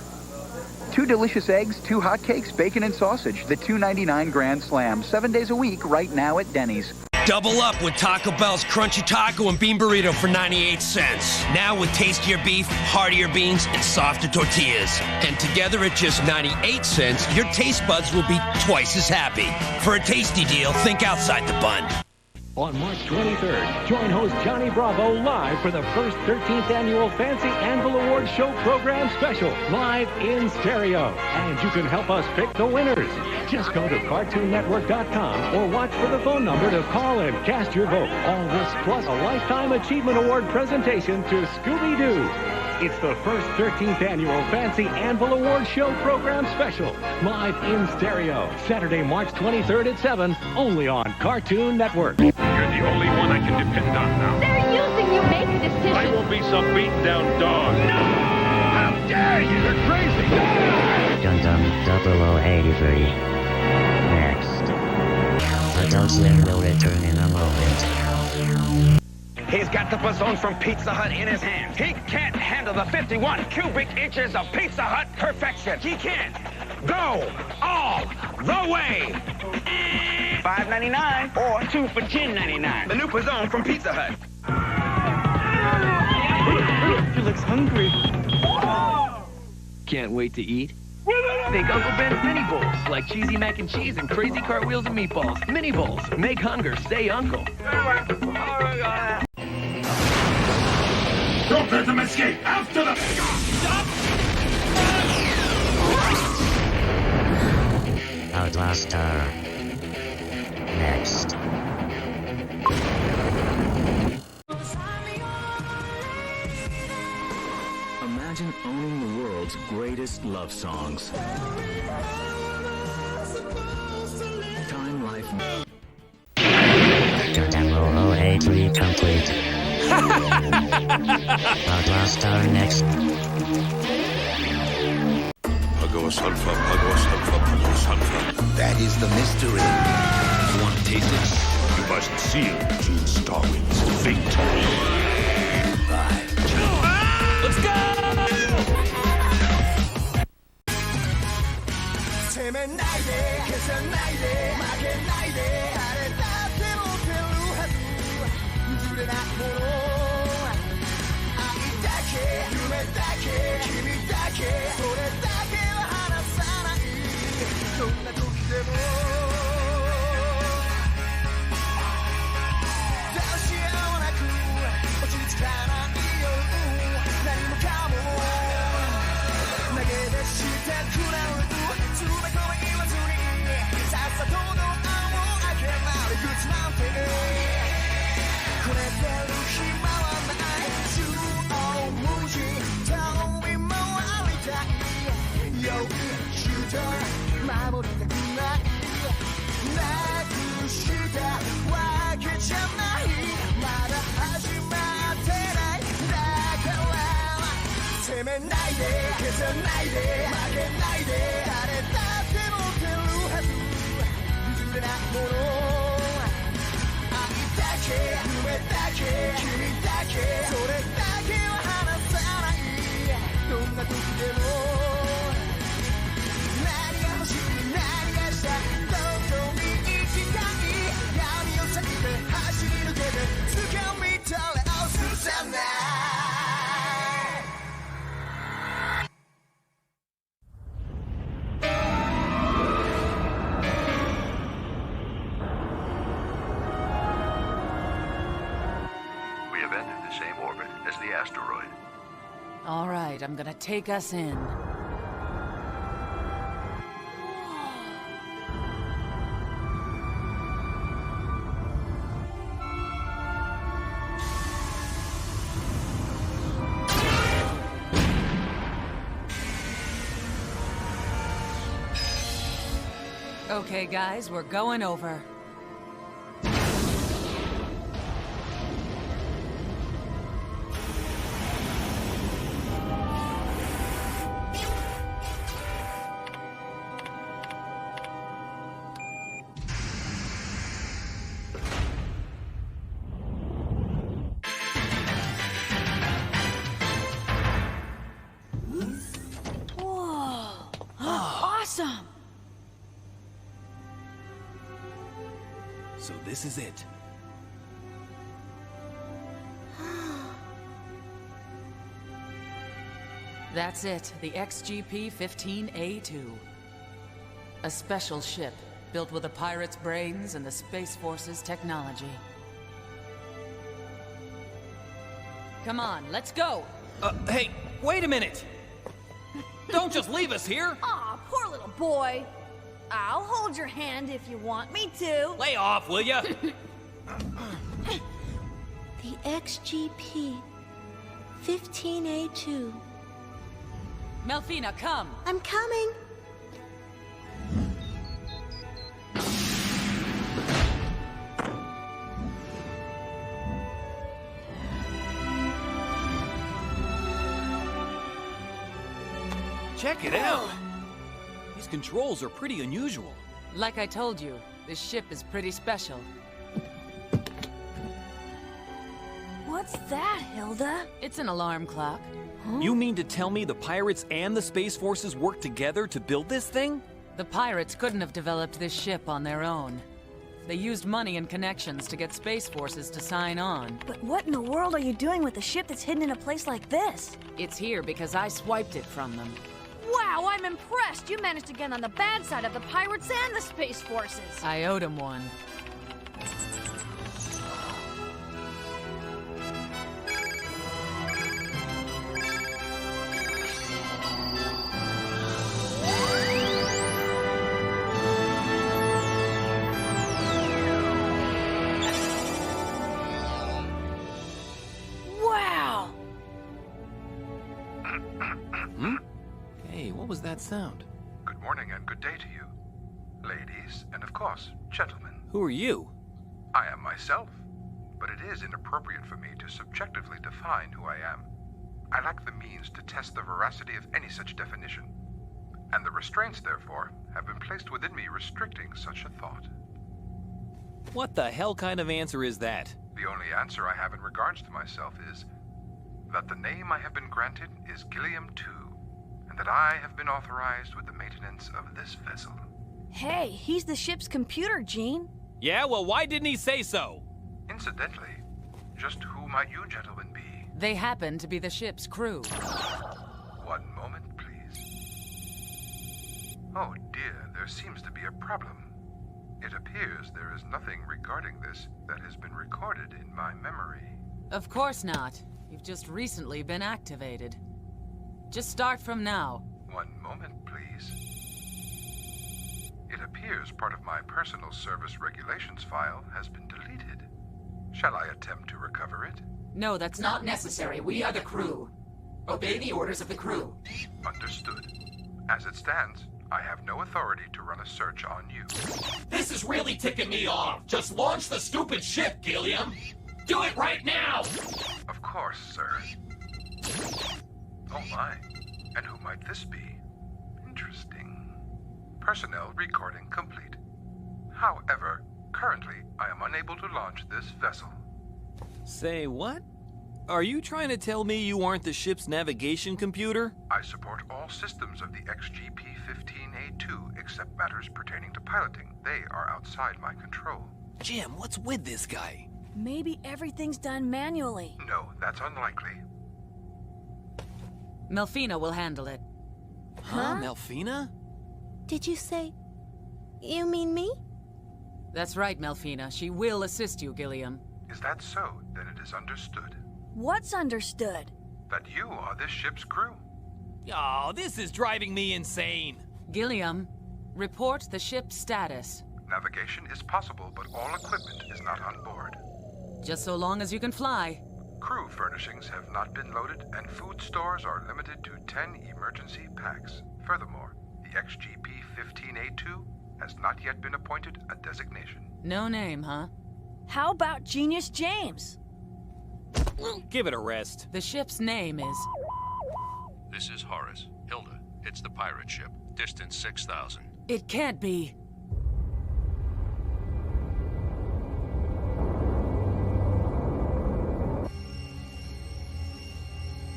2 delicious eggs, 2 hotcakes, bacon and sausage. The $2.99 Grand Slam. 7 days a week right now at Denny's. Double up with Taco Bell's Crunchy Taco and Bean Burrito for 98 cents. Now with tastier beef, heartier beans, and softer tortillas. And together at just 98 cents, your taste buds will be twice as happy. For a tasty deal, think outside the bun. On March 23rd, join host Johnny Bravo live for the first 13th annual Fancy Anvil Award Show Program Special, live in stereo. And you can help us pick the winners. Just go to CartoonNetwork.com or watch for the phone number to call and cast your vote. All this plus a Lifetime Achievement Award presentation to Scooby-Doo. It's the first 13th annual Fancy Anvil Award Show Program Special, live in stereo, Saturday, March 23rd at 7, only on Cartoon Network. You're the only one I can depend on now. They're using you. Make a decision. I will be some beaten-down dog. No! How dare you! You're crazy! Gundam 0083. Next. Adult Swim will return in a moment. He's got the bazoon from Pizza Hut in his hand. He can't handle the 51 cubic inches of Pizza Hut perfection. He can't go all the way. $5.99 or 2 for $10.99. The new bazoon from Pizza Hut. He looks hungry. Can't wait to eat? Think Uncle Ben's mini bowls, like cheesy mac and cheese and crazy cartwheels and meatballs. Mini bowls. Make hunger say uncle. Don't let them escape! After them! Outlaster. Next. Imagine owning the world's greatest love songs. Time Life. Demo 083 complete. Outlaster next. That is the mystery. You want to taste it? You must seal Gene Starwin's fate. Let's go! めないで消さないで負けないで誰だって持ってるはず譲れないもの愛だけ夢だけ君だけそれだけは離さないどんな時でも何が欲しい何がしたいどこに行きたい闇を避けて走り抜けて掴み取れ押すさない。All right, I'm gonna take us in. Okay, guys, we're going over. Awesome! So this is it. That's it, the XGP-15A2. A special ship, built with a pirate's brains and the Space Force's technology. Come on, let's go! Hey, wait a minute! Don't just leave us here! Aw, poor little boy. I'll hold your hand if you want me to. Lay off, will ya? The XGP-15A2. Melfina, come! I'm coming. Check it out! These controls are pretty unusual. Like I told you, this ship is pretty special. What's that, Hilda? It's an alarm clock. You mean to tell me the pirates and the Space Forces worked together to build this thing? The pirates couldn't have developed this ship on their own. They used money and connections to get Space Forces to sign on. But what in the world are you doing with a ship that's hidden in a place like this? It's here because I swiped it from them. Wow, I'm impressed! You managed to get on the bad side of the pirates and the Space Forces! I owed them one. Wow! Hey, what was that sound? Good morning and good day to you, ladies, and of course, gentlemen. Who are you? I am myself, but it is inappropriate for me to subjectively define who I am. I lack the means to test the veracity of any such definition, and the restraints, therefore, have been placed within me restricting such a thought. What the hell kind of answer is that? The only answer I have in regards to myself is that the name I have been granted is Gilliam II, and that I have been authorized with the maintenance of this vessel. Hey, he's the ship's computer, Gene. Yeah, well, why didn't he say so? Incidentally, just who might you gentlemen be? They happen to be the ship's crew. One moment, please. Oh dear, there seems to be a problem. It appears there is nothing regarding this that has been recorded in my memory. Of course not. You've just recently been activated. Just start from now. One moment, please. It appears part of my personal service regulations file has been deleted. Shall I attempt to recover it? No, that's not necessary. We are the crew. Obey the orders of the crew. Understood. As it stands, I have no authority to run a search on you. This is really ticking me off. Just launch the stupid ship, Gilliam. Do it right now! Of course, sir. Oh my. And who might this be? Interesting. Personnel recording complete. However, currently I am unable to launch this vessel. Say what? Are you trying to tell me you aren't the ship's navigation computer? I support all systems of the XGP-15A2 except matters pertaining to piloting. They are outside my control. Jim, what's with this guy? Maybe everything's done manually. No, that's unlikely. Melfina will handle it. Huh? Melfina? Did you say... You mean me? That's right, Melfina. She will assist you, Gilliam. Is that so? Then it is understood. What's understood? That you are this ship's crew. Oh, this is driving me insane. Gilliam, report the ship's status. Navigation is possible, but all equipment is not on board. Just so long as you can fly. Crew furnishings have not been loaded, and food stores are limited to 10 emergency packs. Furthermore, the XGP-15A2 has not yet been appointed a designation. No name, huh? How about Genius James? Give it a rest. The ship's name is... This is Horace. Hilda, it's the pirate ship. Distance 6,000. It can't be.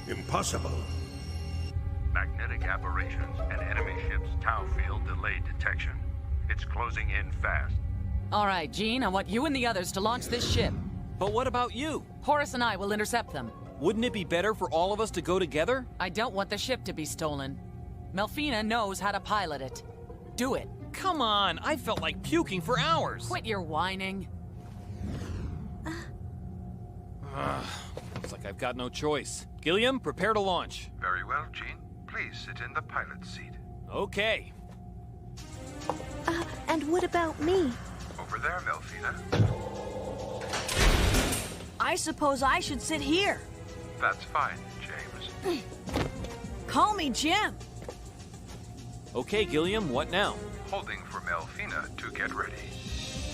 Impossible. Magnetic aberrations and enemy ship's Tau field delayed detection. It's closing in fast. All right, Jean, I want you and the others to launch this ship. But what about you? Horace and I will intercept them. Wouldn't it be better for all of us to go together? I don't want the ship to be stolen. Melfina knows how to pilot it. Do it. Come on, I felt like puking for hours. Quit your whining. Looks like I've got no choice. Gilliam, prepare to launch. Very well, Gene. Please sit in the pilot's seat. Okay. And what about me? Over there, Melfina. I suppose I should sit here. That's fine, James. Call me Jim. Okay, Gilliam, what now? Holding for Melfina to get ready.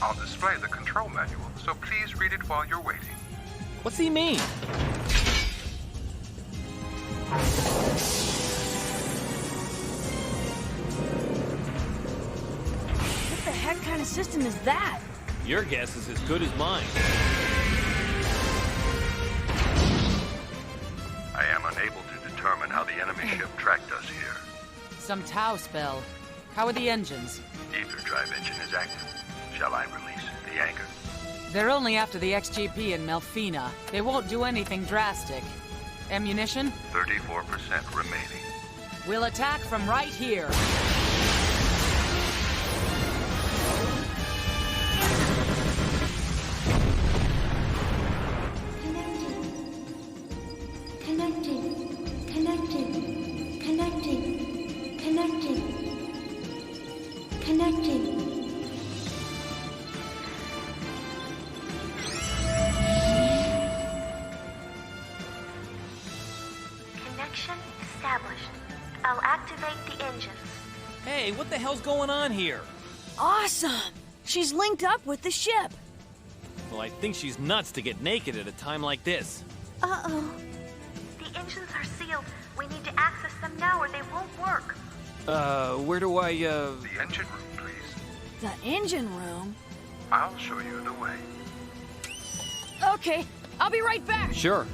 I'll display the control manual, so please read it while you're waiting. What's he mean? What the heck kind of system is that? Your guess is as good as mine. I am unable to determine how the enemy ship tracked us here. Some Tau spell. How are the engines? Ether drive engine is active. Shall I release the anchor? They're only after the XGP and Melfina. They won't do anything drastic. Ammunition? 34% remaining. We'll attack from right here. I'll activate the engines. Hey, what the hell's going on here? Awesome! She's linked up with the ship. Well, I think she's nuts to get naked at a time like this. Uh-oh. The engines are sealed. We need to access them now or they won't work. Where do I, The engine room, please. The engine room? I'll show you the way. Okay, I'll be right back. Sure.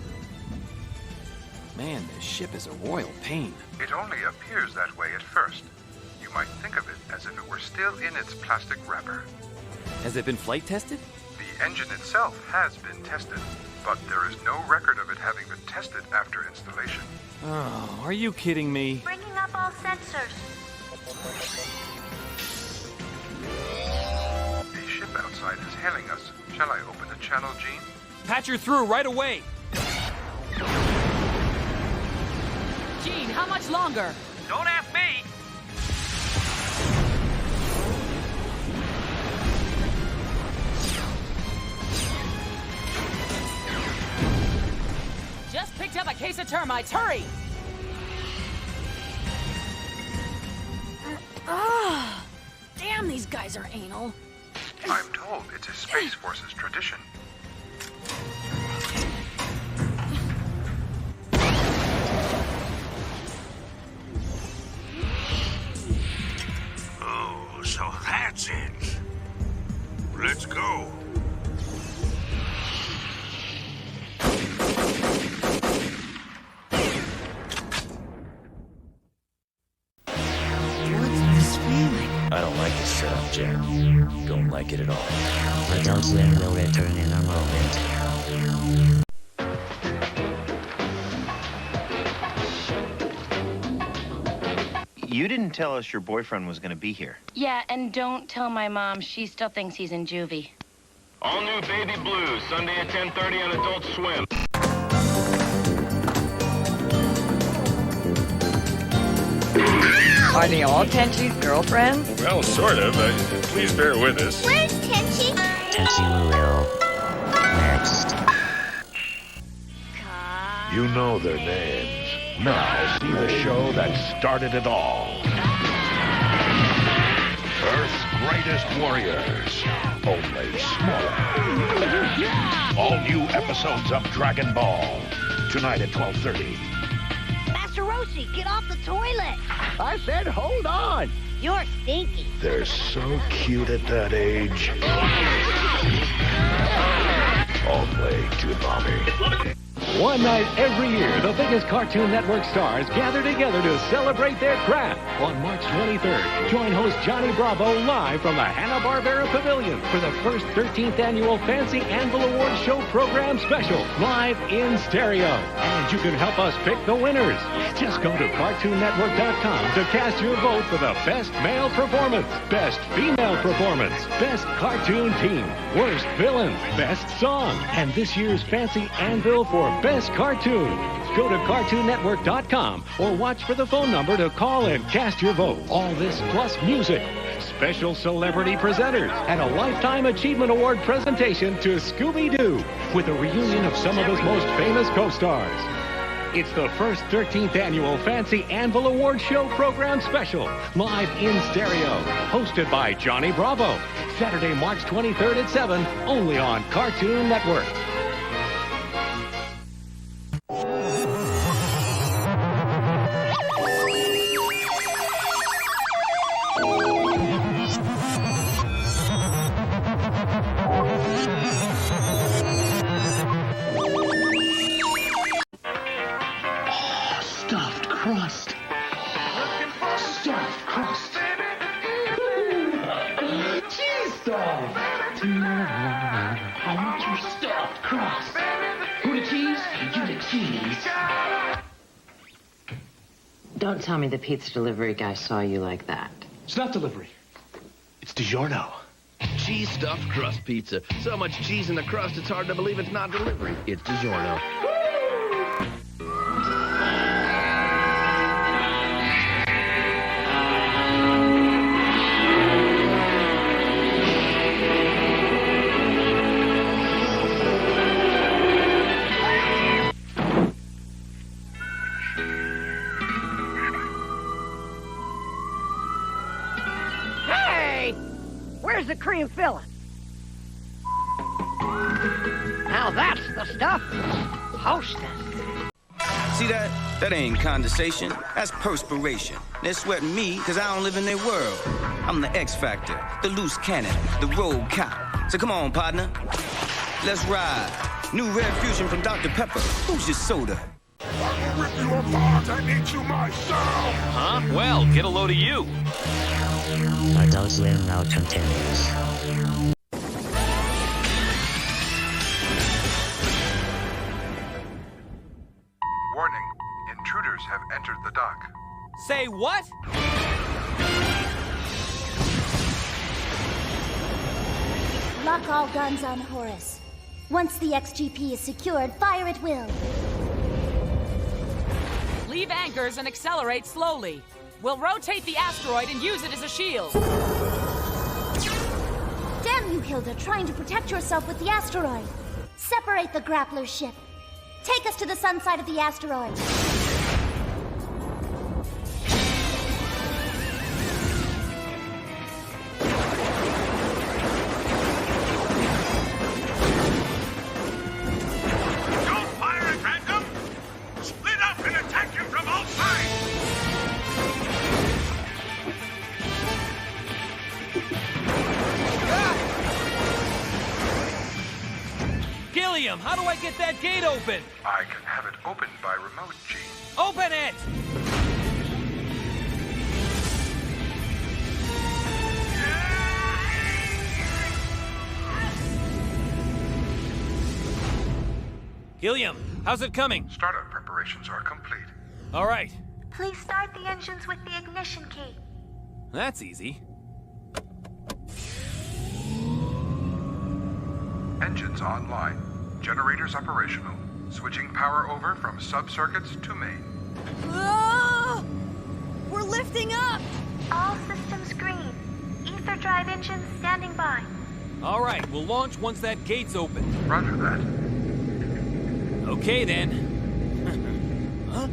Man, this ship is a royal pain. It only appears that way at first. You might think of it as if it were still in its plastic wrapper. Has it been flight tested? The engine itself has been tested, but there is no record of it having been tested after installation. Oh, are you kidding me? Bringing up all sensors. The ship outside is hailing us. Shall I open the channel, Gene? Patch her through right away! Gene, how much longer? Don't ask me! Just picked up a case of termites. Hurry! Damn, these guys are anal. I'm told it's a Space Force's tradition. don't like it at all. Adult Swim will return in a moment. You didn't tell us your boyfriend was going to be here. Yeah, and don't tell my mom. She still thinks he's in juvie. All new Baby Blues, Sunday at 10:30 on Adult Swim. Are they all Tenchi's girlfriends? Well, sort of. Please bear with us. Where's Tenchi? Tenchi will. Next. You know their names. Now see the show that started it all. Earth's Greatest Warriors. Only smaller. All new episodes of Dragon Ball. Tonight at 12:30. Master Roshi, get off the toilet. I said hold on. You're stinky. They're so cute at that age. Only Toonami. One night every year, the biggest Cartoon Network stars gather together to celebrate their craft. On March 23rd, join host Johnny Bravo live from the Hanna-Barbera Pavilion for the first 13th annual Fancy Anvil Award Show Program Special, live in stereo. And you can help us pick the winners. Just go to CartoonNetwork.com to cast your vote for the Best Male Performance, Best Female Performance, Best Cartoon Team, Worst Villain, Best Song, and this year's Fancy Anvil for Best Cartoon. Go to CartoonNetwork.com or watch for the phone number to call and cast your vote. All this plus music, special celebrity presenters, and a Lifetime Achievement Award presentation to Scooby-Doo with a reunion of some of his most famous co-stars. It's the first 13th annual Fancy Anvil Award Show Program Special, live in stereo, hosted by Johnny Bravo. Saturday, March 23rd at 7, only on Cartoon Network. Stuffed crust. Stuffed crust. Cheese stuff. I want your stuffed crust. Who the cheese? You the cheese. Don't tell me the pizza delivery guy saw you like that. It's not delivery. It's DiGiorno. Cheese stuffed crust pizza. So much cheese in the crust, it's hard to believe it's not delivery. It's DiGiorno. Where's the cream filling? Now that's the stuff. Hostess. See that? That ain't condensation. That's perspiration. They're sweating me because I don't live in their world. I'm the X Factor, the loose cannon, the road cop. So come on, partner. Let's ride. New Red Fusion from Dr. Pepper. Who's your soda? I'll rip you apart and eat you myself. Huh? Well, get a load of you. Adult Swim now continues. Warning, intruders have entered the dock. Say what? Lock all guns on Horus. Once the XGP is secured, fire at will. Leave anchors and accelerate slowly. We'll rotate the asteroid and use it as a shield. Damn you, Hilda, trying to protect yourself with the asteroid. Separate the grappler ship. Take us to the sun side of the asteroid. Don't fire at random! Split up and attack him from all sides! Gilliam, how do I get that gate open? I can have it opened by remote, G. Open it! Gilliam, how's it coming? Startup preparations are complete. All right. Please start the engines with the ignition key. That's easy. Engines online. Generators operational. Switching power over from sub-circuits to main. Oh! We're lifting up! All systems green. Ether drive engines standing by. All right, we'll launch once that gate's open. Roger that. Okay, then. Huh?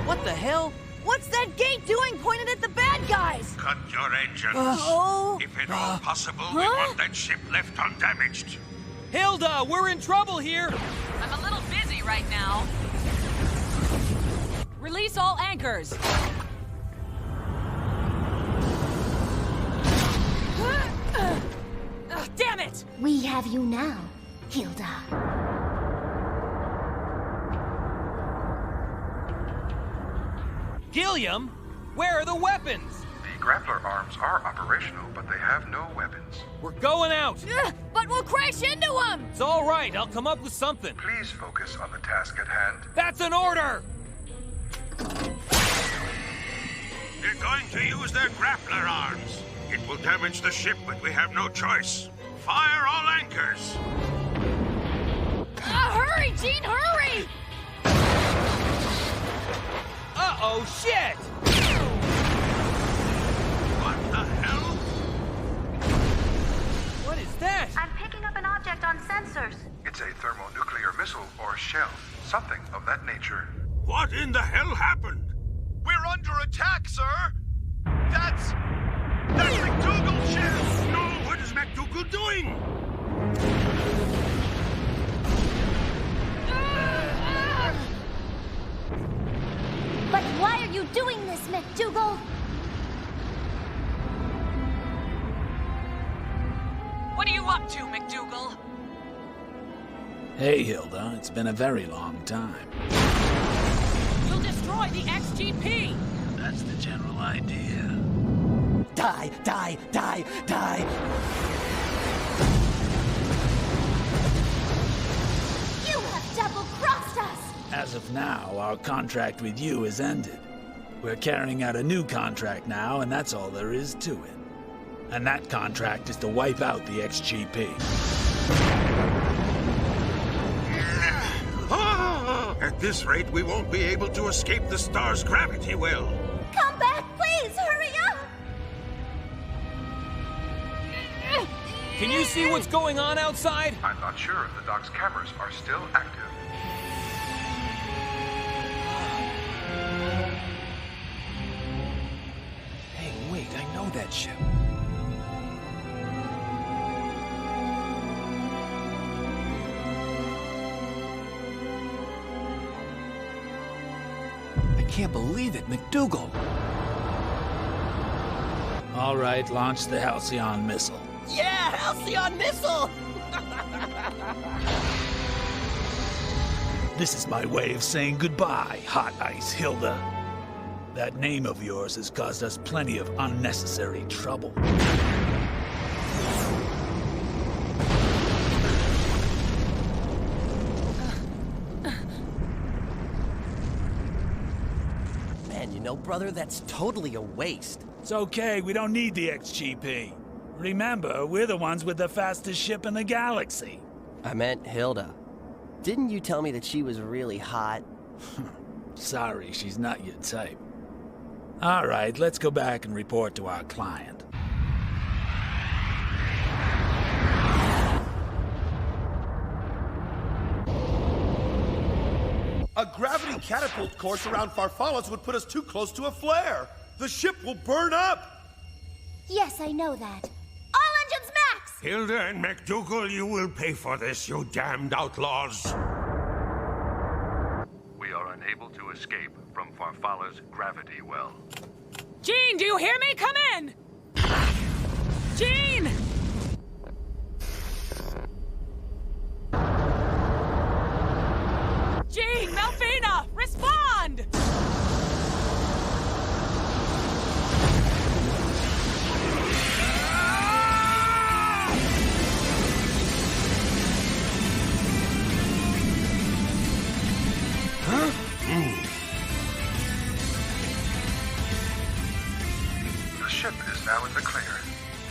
What the hell? What's that gate doing pointed at the bad guys? Cut your engines. Oh. If at all possible, we want that ship left undamaged. Hilda, we're in trouble here! I'm a little busy right now. Release all anchors. Damn it! We have you now, Hilda. Gilliam, where are the weapons? The grappler arms are operational, but they have no weapons. We're going out. But we'll crash into them! It's all right, I'll come up with something. Please focus on the task at hand. That's an order! They're going to use their grappler arms. It will damage the ship, but we have no choice. Fire all anchors! Hurry, Gene, hurry! Uh-oh, shit! What the hell? What is that? I'm picking up an object on sensors. It's a thermonuclear missile or shell. Something of that nature. What in the hell happened? We're under attack, sir! That's McDougal's ship! No, what is McDougal doing? But why are you doing this, McDougal? What are you up to, McDougal? Hey, Hilda, it's been a very long time. You'll destroy the XGP! That's the general idea. Die, die, die, die! You have double-crossed us! As of now, our contract with you is ended. We're carrying out a new contract now, and that's all there is to it. And that contract is to wipe out the XGP. At this rate, we won't be able to escape the star's gravity well. Come back, please! Hurry up! Can you see what's going on outside? I'm not sure if the dock's cameras are still active. Hey, wait, I know that ship. I can't believe it, McDougal. All right, launch the Halcyon missile. Yeah, Halcyon missile! This is my way of saying goodbye, Hot Ice Hilda. That name of yours has caused us plenty of unnecessary trouble. Man, you know, brother, that's totally a waste. It's okay, we don't need the XGP. Remember, we're the ones with the fastest ship in the galaxy. I meant Hilda. Didn't you tell me that she was really hot? Sorry, she's not your type. All right, let's go back and report to our client. A gravity catapult course around Farfallas would put us too close to a flare. The ship will burn up. Yes, I know that. All engines max! Hilda and McDougal, you will pay for this, you damned outlaws. We are unable to escape from Farfalla's gravity well. Gene, do you hear me? Come in! Gene! Gene, Melfina, respond! the clear.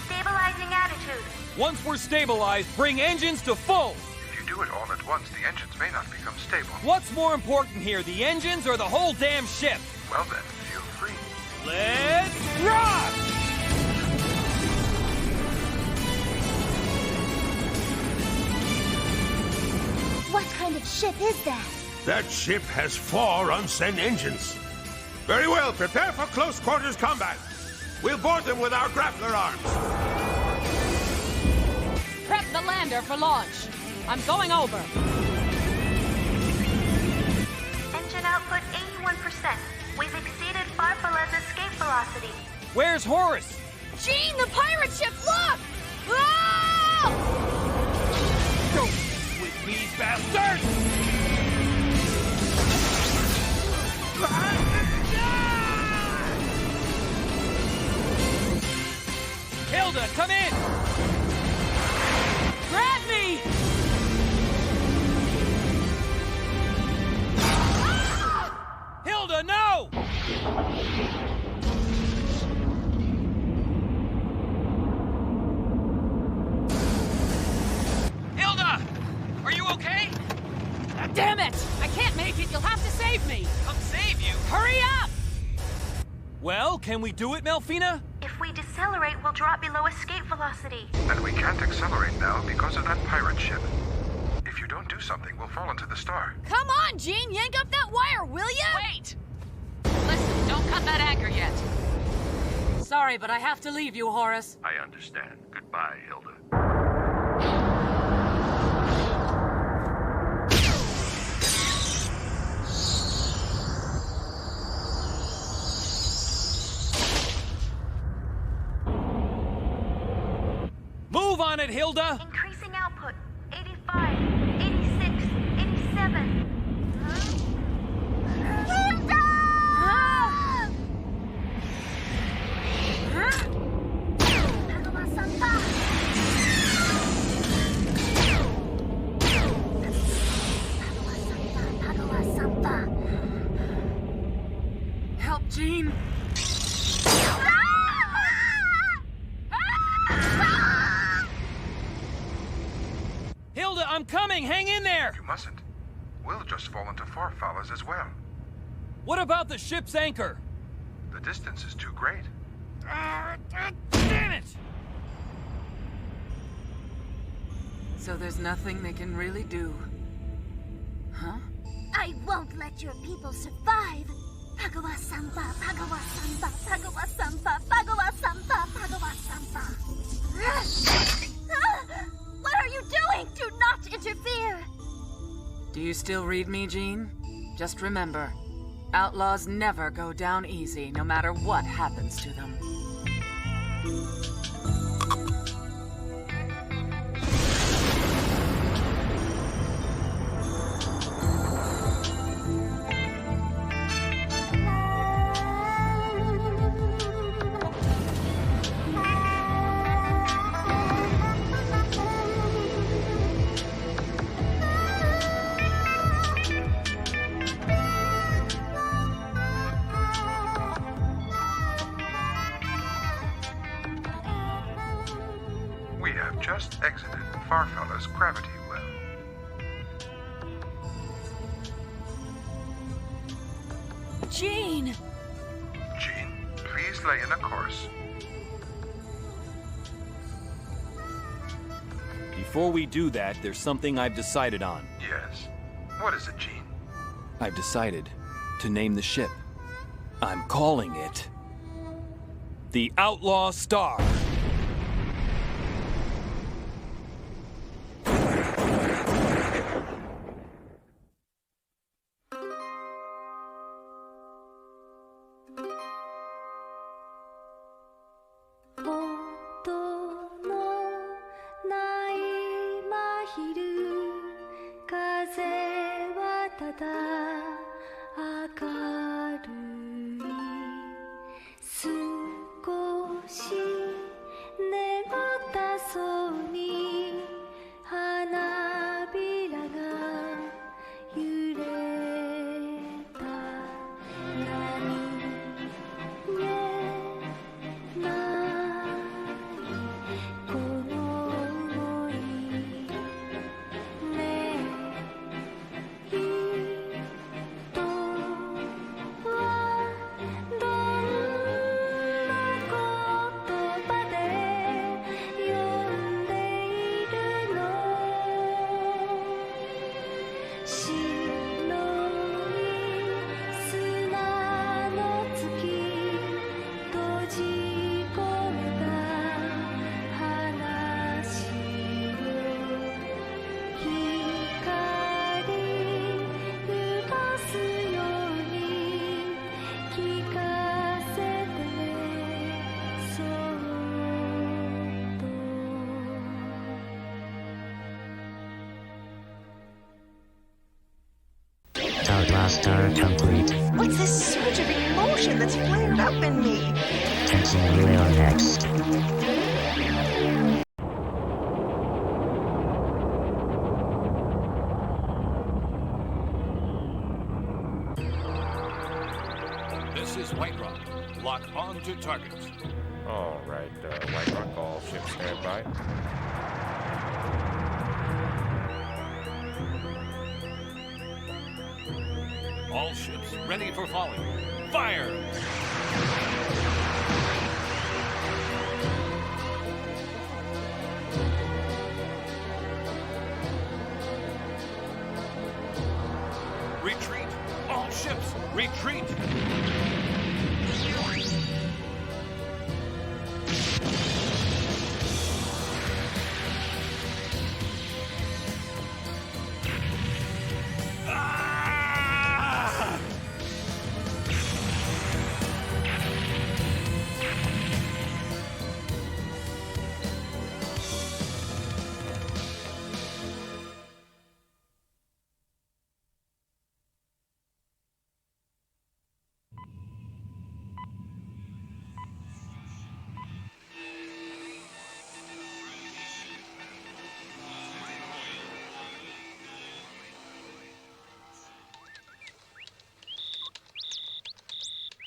Stabilizing attitude. Once we're stabilized, bring engines to full! If you do it all at once, the engines may not become stable. What's more important here, the engines or the whole damn ship? Well then, feel free. Let's rock! What kind of ship is that? That ship has 4 unsent engines. Very well, prepare for close quarters combat. We'll board them with our grappler arms. Prep the lander for launch. I'm going over. Engine output 81%. We've exceeded Farfalla's escape velocity. Where's Horace? Gene, the pirate ship, look! Ah! Go with these bastards! Hilda, come in! Grab me! Hilda, no! Hilda! Are you okay? Damn it! I can't make it. You'll have to save me. Come save you? Hurry up! Well, can we do it, Melfina? If we decelerate, we'll drop below escape velocity. And we can't accelerate now because of that pirate ship. If you don't do something, we'll fall into the star. Come on, Gene, yank up that wire, will ya? Wait! Listen, don't cut that anchor yet. Sorry, but I have to leave you, Horace. I understand. Goodbye, Hilda. Move on it, Hilda! Increasing output. 85, 86, 87. Help, Gene. Hilda, I'm coming! Hang in there! You mustn't. We'll just fall into Farfalla's as well. What about the ship's anchor? The distance is too great. Damn it! So there's nothing they can really do. Huh? I won't let your people survive. Pagawa-sampa, Pagawa-sampa, Pagawa-sampa, Pagawa-sampa, Pagawa-sampa. What are you doing? Do not interfere! Do you still read me, Gene? Just remember, outlaws never go down easy, no matter what happens to them. Just exited Farfalla's gravity well. Gene! Gene, please lay in a course. Before we do that, there's something I've decided on. Yes. What is it, Gene? I've decided to name the ship. I'm calling it the Outlaw Star. Star complete. What's this surge of emotion that's flared up in me? Tension relay on next. This is White Rock. Lock on to targets. All right, White Rock, all ships stand by. All ships ready for volley. Fire! Retreat! All ships, retreat!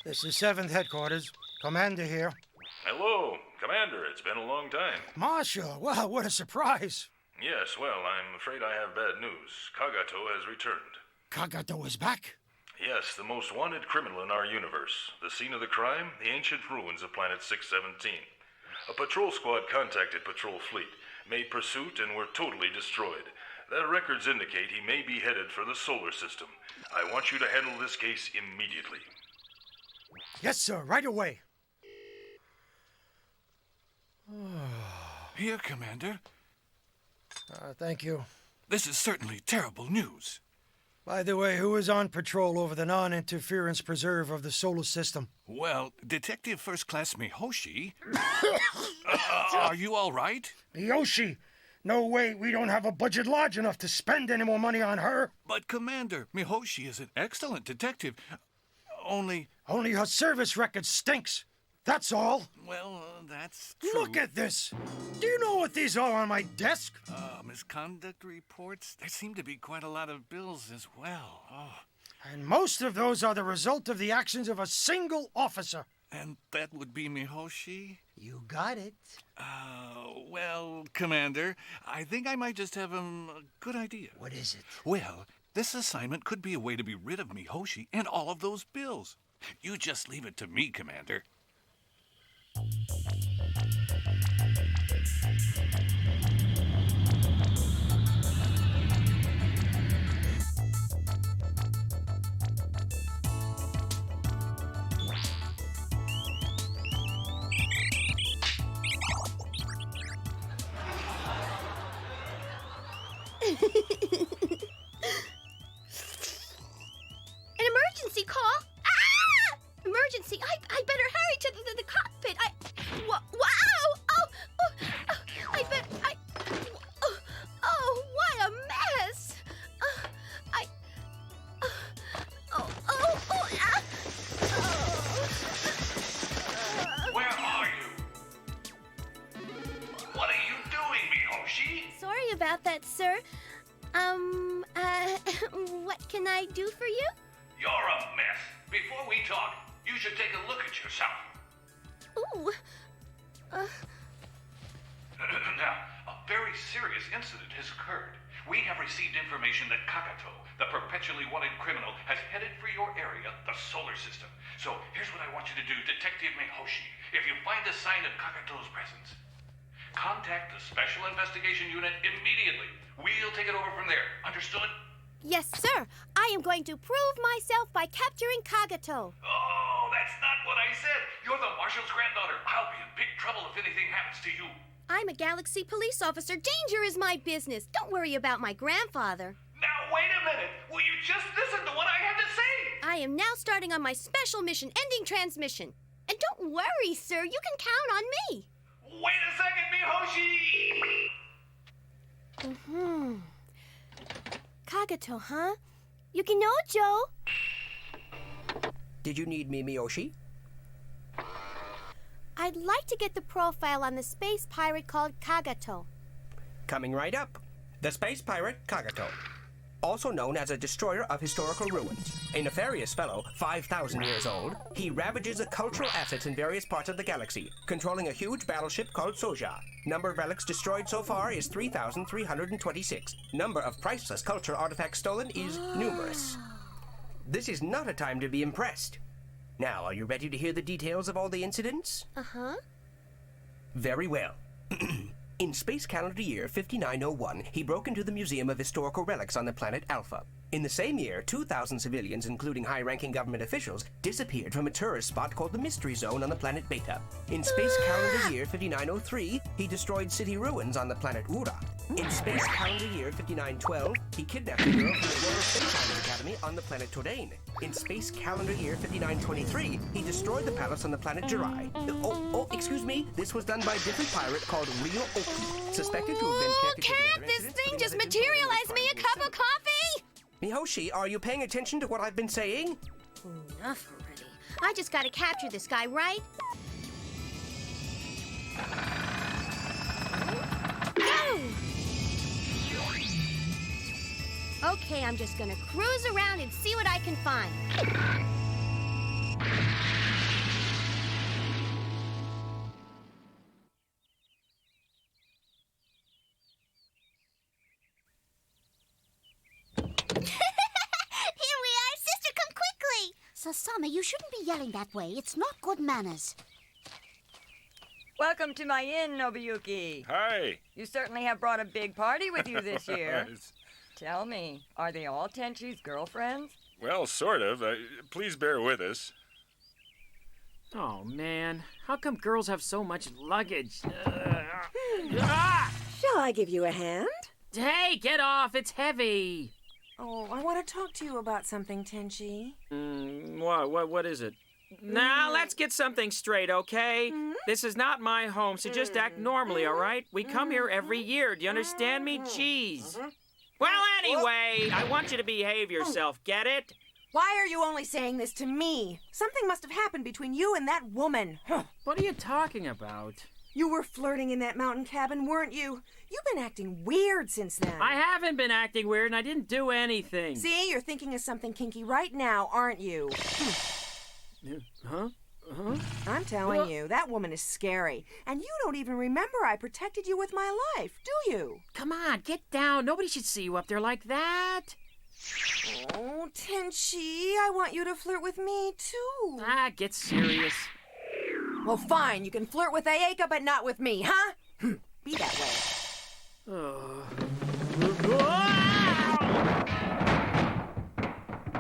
This is 7th Headquarters. Commander here. Hello, Commander. It's been a long time. Marshal, wow, what a surprise. Yes, well, I'm afraid I have bad news. Kagato has returned. Kagato is back? Yes, the most wanted criminal in our universe. The scene of the crime, the ancient ruins of Planet 617. A patrol squad contacted Patrol Fleet, made pursuit, and were totally destroyed. Their records indicate he may be headed for the solar system. I want you to handle this case immediately. Yes, sir, right away. Here, Commander. Thank you. This is certainly terrible news. By the way, who is on patrol over the non-interference preserve of the solar system? Well, Detective First Class Mihoshi. Are you all right? Mihoshi? No way, we don't have a budget large enough to spend any more money on her. But, Commander, Mihoshi is an excellent detective. Only her service record stinks. That's all. Well, that's true. Look at this. Do you know what these are on my desk? Misconduct reports? There seem to be quite a lot of bills as well. Oh. And most of those are the result of the actions of a single officer. And that would be Mihoshi? You got it. Well, Commander, I think I might just have a good idea. What is it? Well, this assignment could be a way to be rid of Mihoshi and all of those bills. You just leave it to me, Commander. An emergency call? Ah! Emergency! I better hurry to the cockpit. Wow! What a mess! Where are you? What are you doing, Mihoshi? Sorry about that, sir. What can I do for you? You're a mess. Before we talk, you should take a look at yourself. Ooh. Now, a very serious incident has occurred. We have received information that Kagato, the perpetually wanted criminal, has headed for your area, the solar system. So here's what I want you to do, Detective Mihoshi. If you find a sign of Kagato's presence, contact the Special Investigation Unit immediately. We'll take it over from there. Understood? Yes, sir. I am going to prove myself by capturing Kagato. Oh, that's not what I said. You're the Marshal's granddaughter. I'll be in big trouble if anything happens to you. I'm a Galaxy police officer. Danger is my business. Don't worry about my grandfather. Now, wait a minute. Will you just listen to what I have to say? I am now starting on my special mission, ending transmission. And don't worry, sir. You can count on me. Wait a second, Mihoshi! Kagato, huh? Yukinojo? Did you need me, Miyoshi? I'd like to get the profile on the space pirate called Kagato. Coming right up. The space pirate Kagato, also known as a destroyer of historical ruins. A nefarious fellow, 5,000 years old, he ravages the cultural assets in various parts of the galaxy, controlling a huge battleship called Soja. Number of relics destroyed so far is 3,326. Number of priceless culture artifacts stolen is numerous. This is not a time to be impressed. Now, are you ready to hear the details of all the incidents? Uh-huh. Very well. In space calendar year 5901, he broke into the Museum of Historical Relics on the planet Alpha. In the same year, 2,000 civilians, including high-ranking government officials, disappeared from a tourist spot called the Mystery Zone on the planet Beta. In space calendar year 5903, he destroyed city ruins on the planet Ura. In space calendar year 5912, he kidnapped a girl from the Royal Space Science Academy on the planet Todain. In space calendar year 5923, he destroyed the palace on the planet Jirai. Excuse me, this was done by a different pirate called Rio Oki, suspected to have been connected to the other This incidents, thing but just he hasn't materialized me a been cup of coffee! Mihoshi, are you paying attention to what I've been saying? Enough already. I just gotta capture this guy, right? Go! Okay, I'm just gonna cruise around and see what I can find. Sasami, you shouldn't be yelling that way. It's not good manners. Welcome to my inn, Nobuyuki. Hi. You certainly have brought a big party with you this year. Tell me, are they all Tenchi's girlfriends? Well, sort of. Please bear with us. Oh, man. How come girls have so much luggage? Shall I give you a hand? Hey, get off. It's heavy. Oh, I want to talk to you about something, Tenchi. What is it? Now, let's get something straight, okay? This is not my home, so just act normally, all right? We come here every year. Do you understand me? Jeez. Well, anyway, I want you to behave yourself. Get it? Why are you only saying this to me? Something must have happened between you and that woman. What are you talking about? You were flirting in that mountain cabin, weren't you? You've been acting weird since then. I haven't been acting weird, and I didn't do anything. See, you're thinking of something kinky right now, aren't you? Huh? I'm telling you, that woman is scary. And you don't even remember I protected you with my life, do you? Come on, get down. Nobody should see you up there like that. Oh, Tenchi, I want you to flirt with me, too. Get serious. Well, fine. You can flirt with Ayaka, but not with me, huh? Be that way.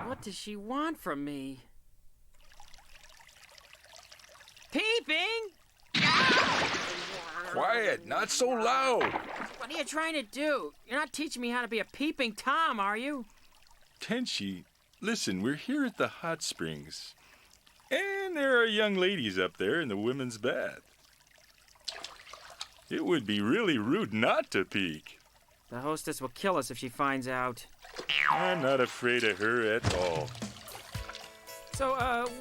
What does she want from me? Peeping? Quiet, not so loud. What are you trying to do? You're not teaching me how to be a peeping Tom, are you? Tenchi, listen, we're here at the hot springs. And there are young ladies up there in the women's bath. It would be really rude not to peek. The hostess will kill us if she finds out. I'm not afraid of her at all. So,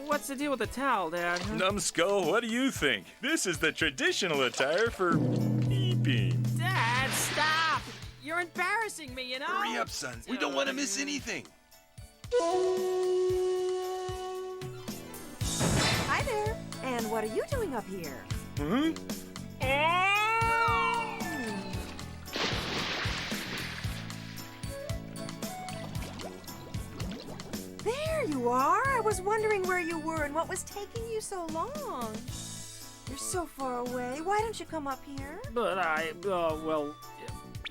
what's the deal with the towel, Dad? Numbskull, what do you think? This is the traditional attire for peeping. Dad, stop! You're embarrassing me, you know? Hurry up, son. We don't want to miss anything. Hi there. And what are you doing up here? There you are. I was wondering where you were and what was taking you so long. You're so far away. Why don't you come up here? But well,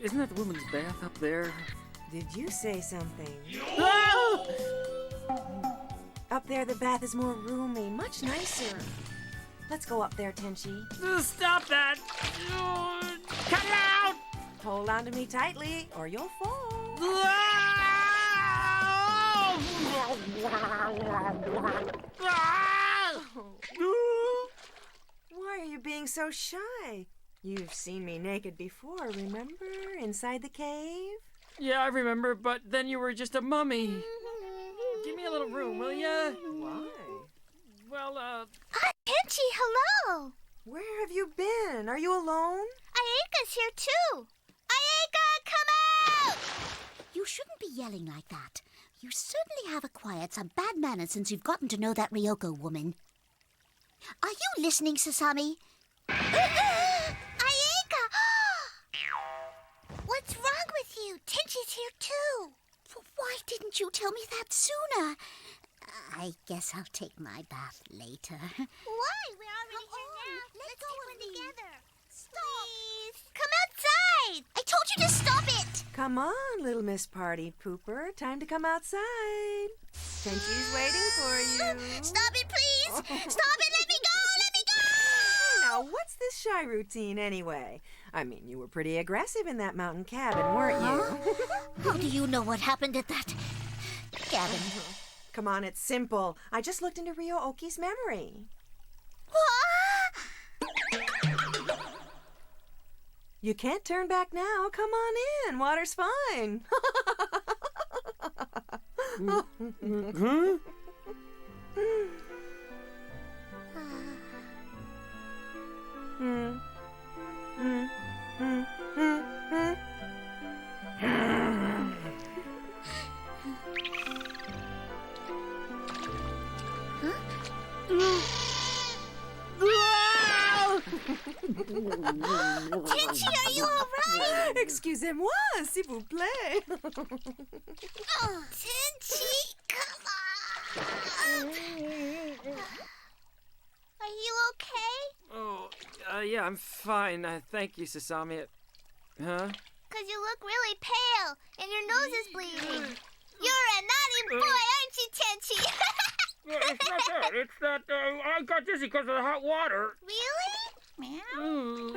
isn't that the women's bath up there? Did you say something? Up there, the bath is more roomy, much nicer. Let's go up there, Tenchi. Stop that! Cut it out! Hold on to me tightly, or you'll fall. Why are you being so shy? You've seen me naked before, remember? Inside the cave? Yeah, I remember, but then you were just a mummy. Give me a little room, will ya? Why? Tenchi, hello! Where have you been? Are you alone? Ayaka's here too! Ayaka, come out! You shouldn't be yelling like that. You certainly have acquired some bad manners since you've gotten to know that Ryoko woman. Are you listening, Sasami? Ayaka! What's wrong with you? Tenchi's here too. Why didn't you tell me that sooner? I guess I'll take my bath later. Why? We're already here now. Let's go in together. Stop! Please. Come outside! I told you to stop it! Come on, little Miss Party Pooper. Time to come outside. Tenchi's waiting for you. Stop it, please! Stop it! Let me go! Let me go! Now, what's this shy routine anyway? I mean, you were pretty aggressive in that mountain cabin, weren't you? How do you know what happened at that cabin? Come on, it's simple. I just looked into Ryo Oki's memory. You can't turn back now. Come on in. Water's fine. Tenchi, are you all right? Excusez-moi, s'il vous plaît. Tenchi, come on. Are you okay? Oh, yeah, I'm fine. Thank you, Sasami. Huh? 'Cause you look really pale, and your nose is bleeding. You're a naughty boy, aren't you, Tenchi? It's not that. It's that I got dizzy because of the hot water. Really? Meow.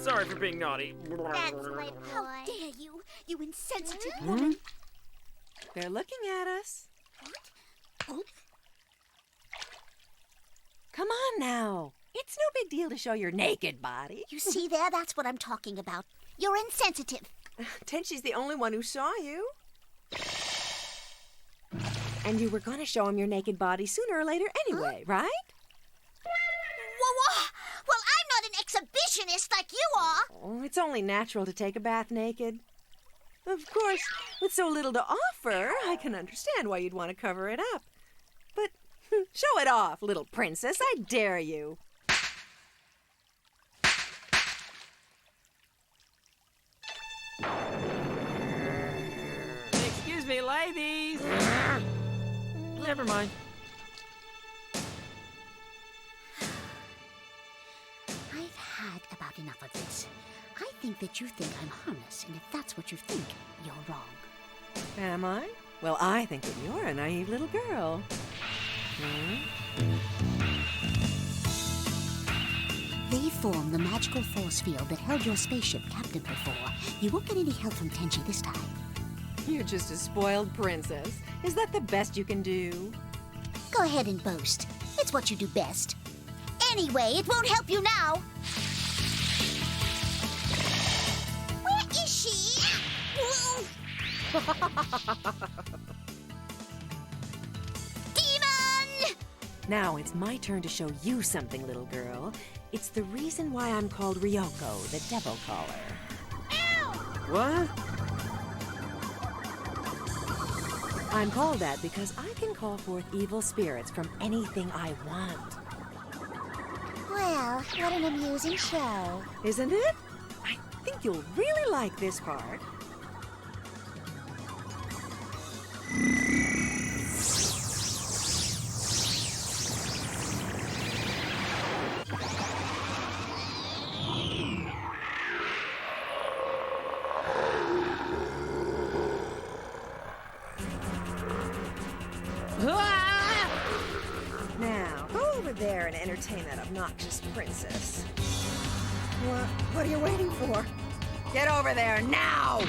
Sorry for being naughty. That's my boy. How dare you, you insensitive woman. They're looking at us. Oh. Come on now. It's no big deal to show your naked body. You see there? That's what I'm talking about. You're insensitive. Tenchi's the only one who saw you. And you were going to show him your naked body sooner or later anyway, right? Well, I'm not an exhibitionist like you are. Oh, it's only natural to take a bath naked. Of course, with so little to offer, I can understand why you'd want to cover it up. But show it off, little princess. I dare you. Excuse me, ladies. Never mind. I've had about enough of this. I think that you think I'm harmless, and if that's what you think, you're wrong. Am I? Well, I think that you're a naive little girl. They formed the magical force field that held your spaceship captive before. You won't get any help from Tenchi this time. You're just a spoiled princess. Is that the best you can do? Go ahead and boast. It's what you do best. Anyway, it won't help you now. Where is she? Demon! Now it's my turn to show you something, little girl. It's the reason why I'm called Ryoko, the Devil Caller. Ow! What? I'm called that because I can call forth evil spirits from anything I want. Well, what an amusing show. Isn't it? I think you'll really like this part. Now, go over there and entertain that obnoxious princess. What are you waiting for? Get over there now!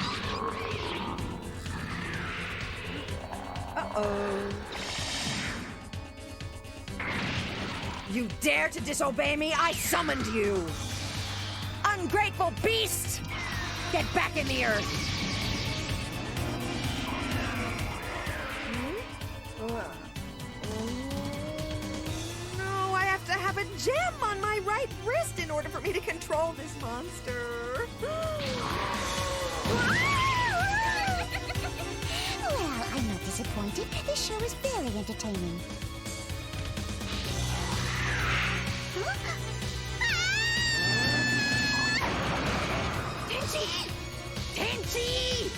Uh-oh. You dare to disobey me? I summoned you! Ungrateful beast! Get back in the earth! have a gem on my right wrist in order for me to control this monster. Well, I'm not disappointed. This show is very entertaining. Tenchi! Tenchi!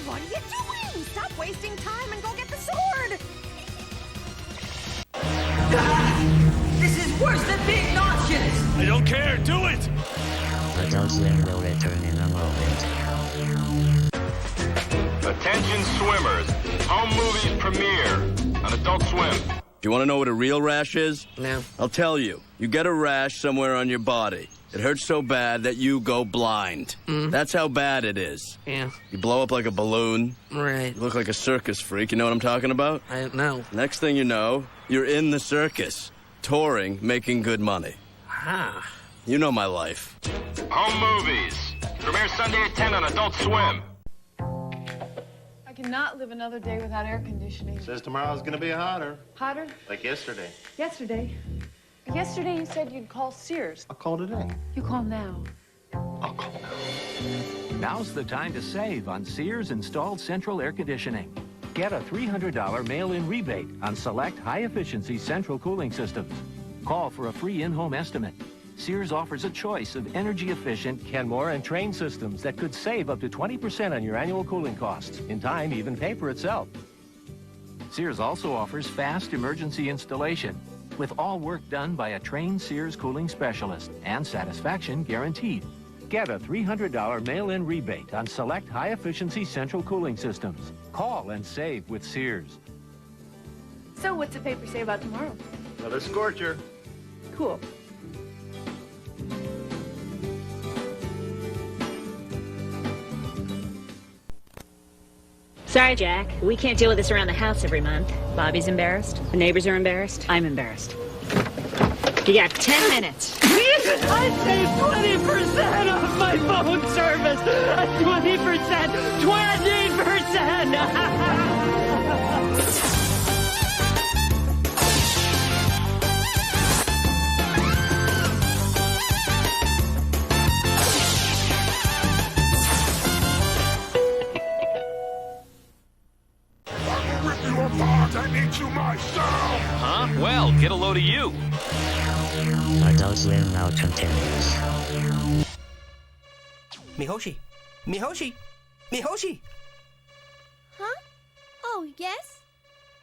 What are you doing? Stop wasting time and go get the sword! This is worse than being nauseous! I don't care, do it! Adult Swim will return in a moment. Attention swimmers. Home movies premiere on Adult Swim. Do you want to know what a real rash is? No. I'll tell you. You get a rash somewhere on your body. It hurts so bad that you go blind. That's how bad it is. Yeah. You blow up like a balloon. Right. You look like a circus freak. You know what I'm talking about? I don't know. Next thing you know, you're in the circus, touring, making good money. Ah. You know my life. Home movies. Premiere Sunday at 10 on Adult Swim. I cannot live another day without air conditioning. Says tomorrow's gonna be hotter. Hotter? Like yesterday. Yesterday? Yesterday you said you'd call Sears. I'll call today. You call now. I'll call now. Now's the time to save on Sears installed central air conditioning. Get a $300 mail-in rebate on select high-efficiency central cooling systems. Call for a free in-home estimate. Sears offers a choice of energy-efficient Kenmore and Train systems that could save up to 20% on your annual cooling costs. In time, even pay for itself. Sears also offers fast emergency installation with all work done by a trained Sears cooling specialist and satisfaction guaranteed. Get a $300 mail-in rebate on select high-efficiency central cooling systems. Call and save with Sears. So what's the paper say about tomorrow? Another scorcher. Cool. Sorry, Jack. We can't deal with this around the house every month. Bobby's embarrassed. The neighbors are embarrassed. I'm embarrassed. You got 10 minutes. I saved 20% off my phone service! 20%! 20%! I need you myself! Huh? Well, get a load of you. Adult Swim now continues. Mihoshi! Mihoshi! Mihoshi! Huh? Oh, yes?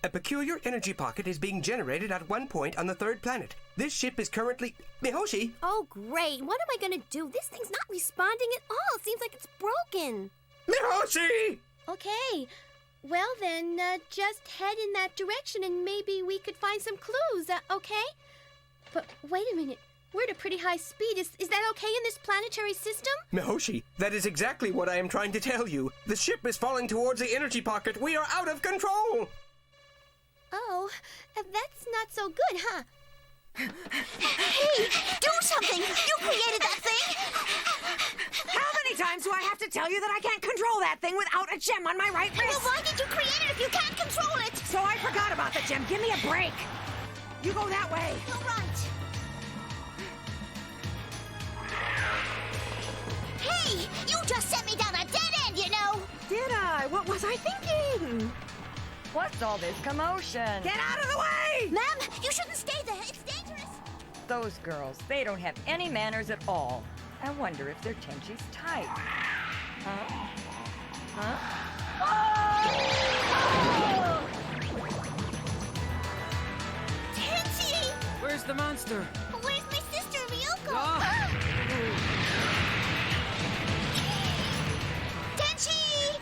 A peculiar energy pocket is being generated at one point on the third planet. This ship is currently... Mihoshi! Oh, great. What am I gonna do? This thing's not responding at all. Seems like it's broken. Mihoshi! Okay. Well, then, just head in that direction and maybe we could find some clues, okay? But wait a minute. We're at a pretty high speed. Is that okay in this planetary system? Mihoshi, that is exactly what I am trying to tell you. The ship is falling towards the energy pocket. We are out of control! Oh, that's not so good, huh? Hey, do something! You created that thing! How many times do I have to tell you that I can't control that thing without a gem on my right wrist? Well, why did you create it if you can't control it? So I forgot about the gem. Give me a break. You go that way. You're right. Hey, you just sent me down a dead end, you know! Did I? What was I thinking? What's all this commotion? Get out of the way! Ma'am, you shouldn't stay there. It's dangerous. Those girls, they don't have any manners at all. I wonder if they're Tenchi's type. Huh? Huh? Oh! Tenchi! Where's the monster? Where's my sister, Ryoko? Ah! Tenchi!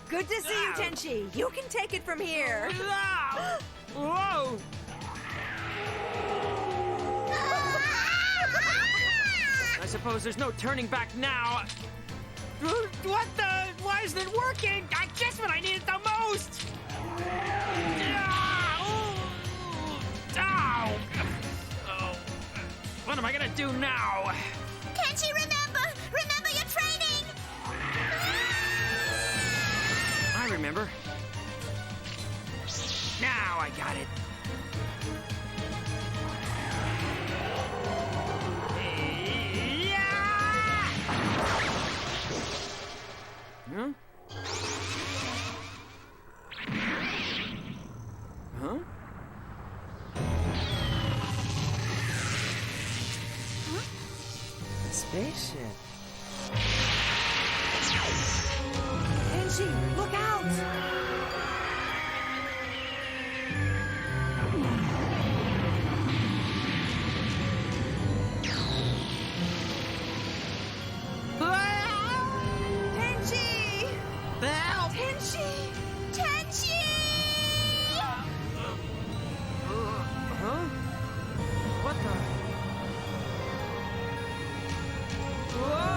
Good to see you, Tenchi. You can take it from here. Whoa! I suppose there's no turning back now. What the? Why isn't it working? I just when I need it the most. Ow! Oh. What am I gonna do now? Tenchi, remember! Remember your training! I remember. Now I got it. Huh? Huh? Spaceship. Kenji, look out! Tenchi! Help! Tenchi! Tenchi! Huh? What the? Whoa!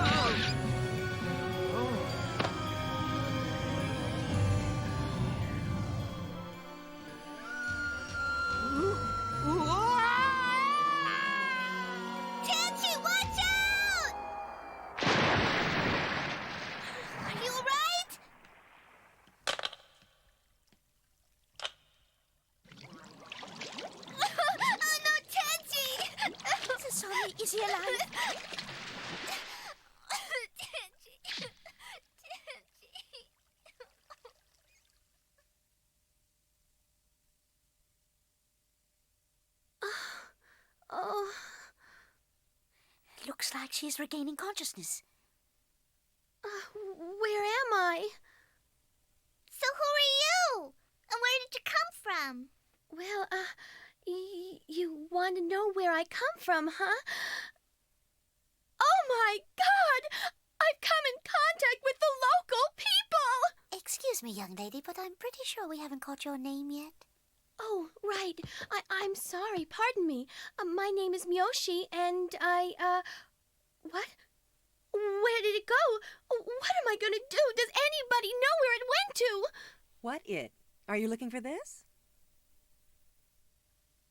Tenchi, watch out! Are you all right? Oh no, Tenchi! Sasami, is he alive? Tenchi. Oh. Looks like she's regaining consciousness. Where am I? So who are you? And where did you come from? Well, you want to know where I come from, huh? Oh my God! I've come in contact with the local people! Excuse me, young lady, but I'm pretty sure we haven't caught your name yet. Oh, right. I'm sorry. Pardon me. My name is Miyoshi, and what? Where did it go? What am I going to do? Does anybody know where it went to? What it? Are you looking for this?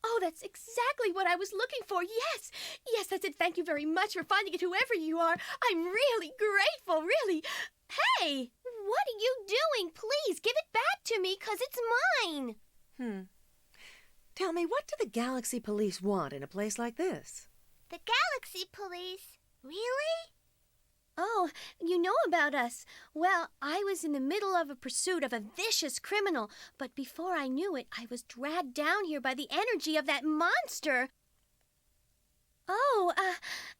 Oh, that's exactly what I was looking for. Yes. Yes, that's it. Thank you very much for finding it, whoever you are. I'm really grateful, really. Hey, what are you doing? Please, give it back to me, 'cause it's mine. Tell me, what do the Galaxy Police want in a place like this? The Galaxy Police? Really? Oh, you know about us. Well, I was in the middle of a pursuit of a vicious criminal, but before I knew it, I was dragged down here by the energy of that monster. Oh,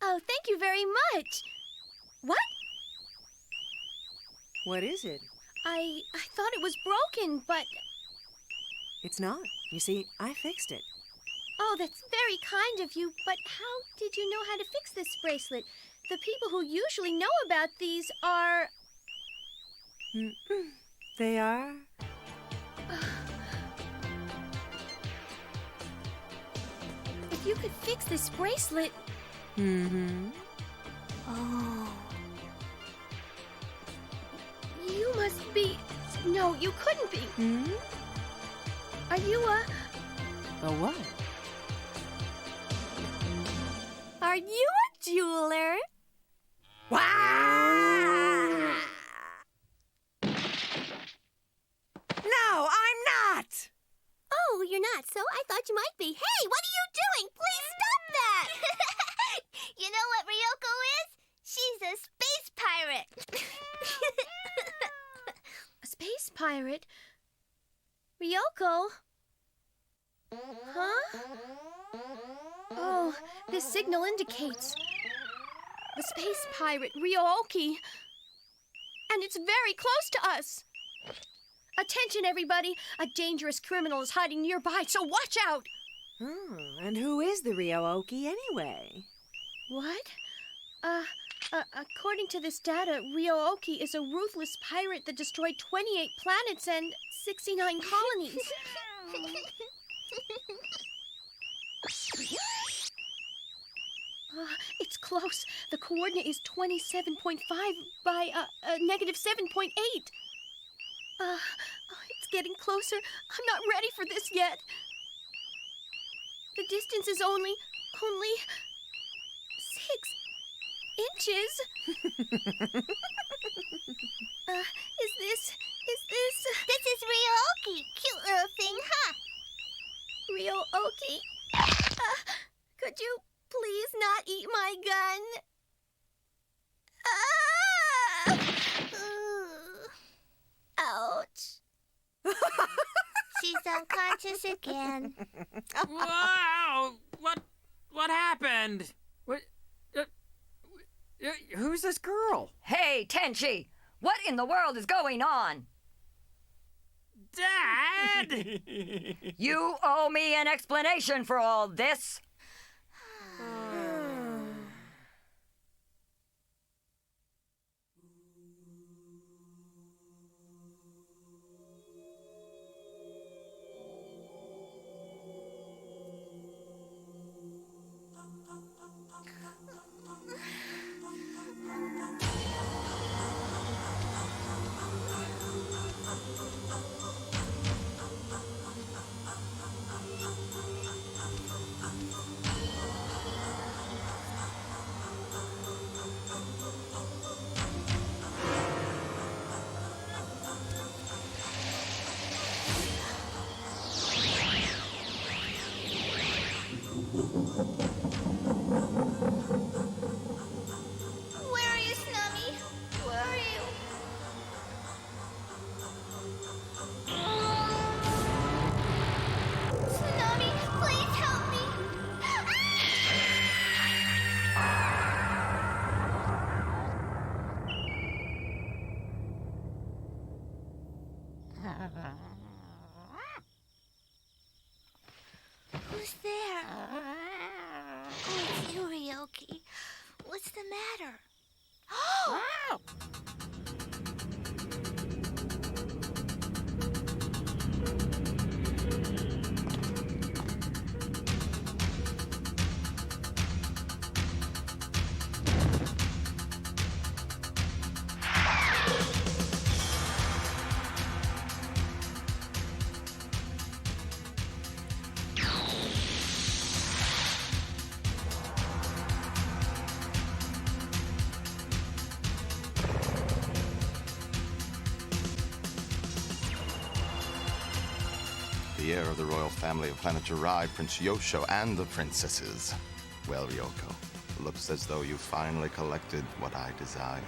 thank you very much. What? What is it? I thought it was broken, but... It's not. You see, I fixed it. Oh, that's very kind of you, but how did you know how to fix this bracelet? The people who usually know about these are... They are? If you could fix this bracelet... Oh. You must be... No, you couldn't be. Are you a... A what? Are you a jeweler? No, I'm not! Oh, you're not, so I thought you might be. Hey, what are you doing? Please stop that! You know what Ryoko is? She's a space pirate. A space pirate? Ryoko? Huh? Oh, this signal indicates the space pirate Ryooki. And it's very close to us. Attention, everybody. A dangerous criminal is hiding nearby, so watch out. And who is the Ryooki anyway? What? According to this data, Ryooki is a ruthless pirate that destroyed 28 planets and 69 colonies. It's close. The coordinate is 27.5 by negative 7.8. It's getting closer. I'm not ready for this yet. The distance is only 6 inches. This is Ryooki. Cute little thing, huh? Ryo-Oki, could you please not eat my gun? Ouch. She's unconscious again. Wow! What happened? Who's this girl? Hey, Tenchi! What in the world is going on? Dad! You owe me an explanation for all this. Where are you, Snummy? Where are you? Snummy, please help me. Who's there? Oh, it's you, Ryo-Oki. What's the matter? Oh! The heir of the royal family of Planet Jirai, Prince Yosho, and the princesses. Well, Ryoko, looks as though you finally collected what I desire.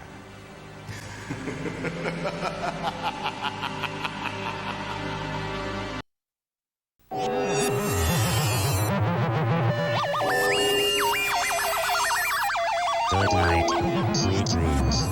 Good night. Sweet dreams.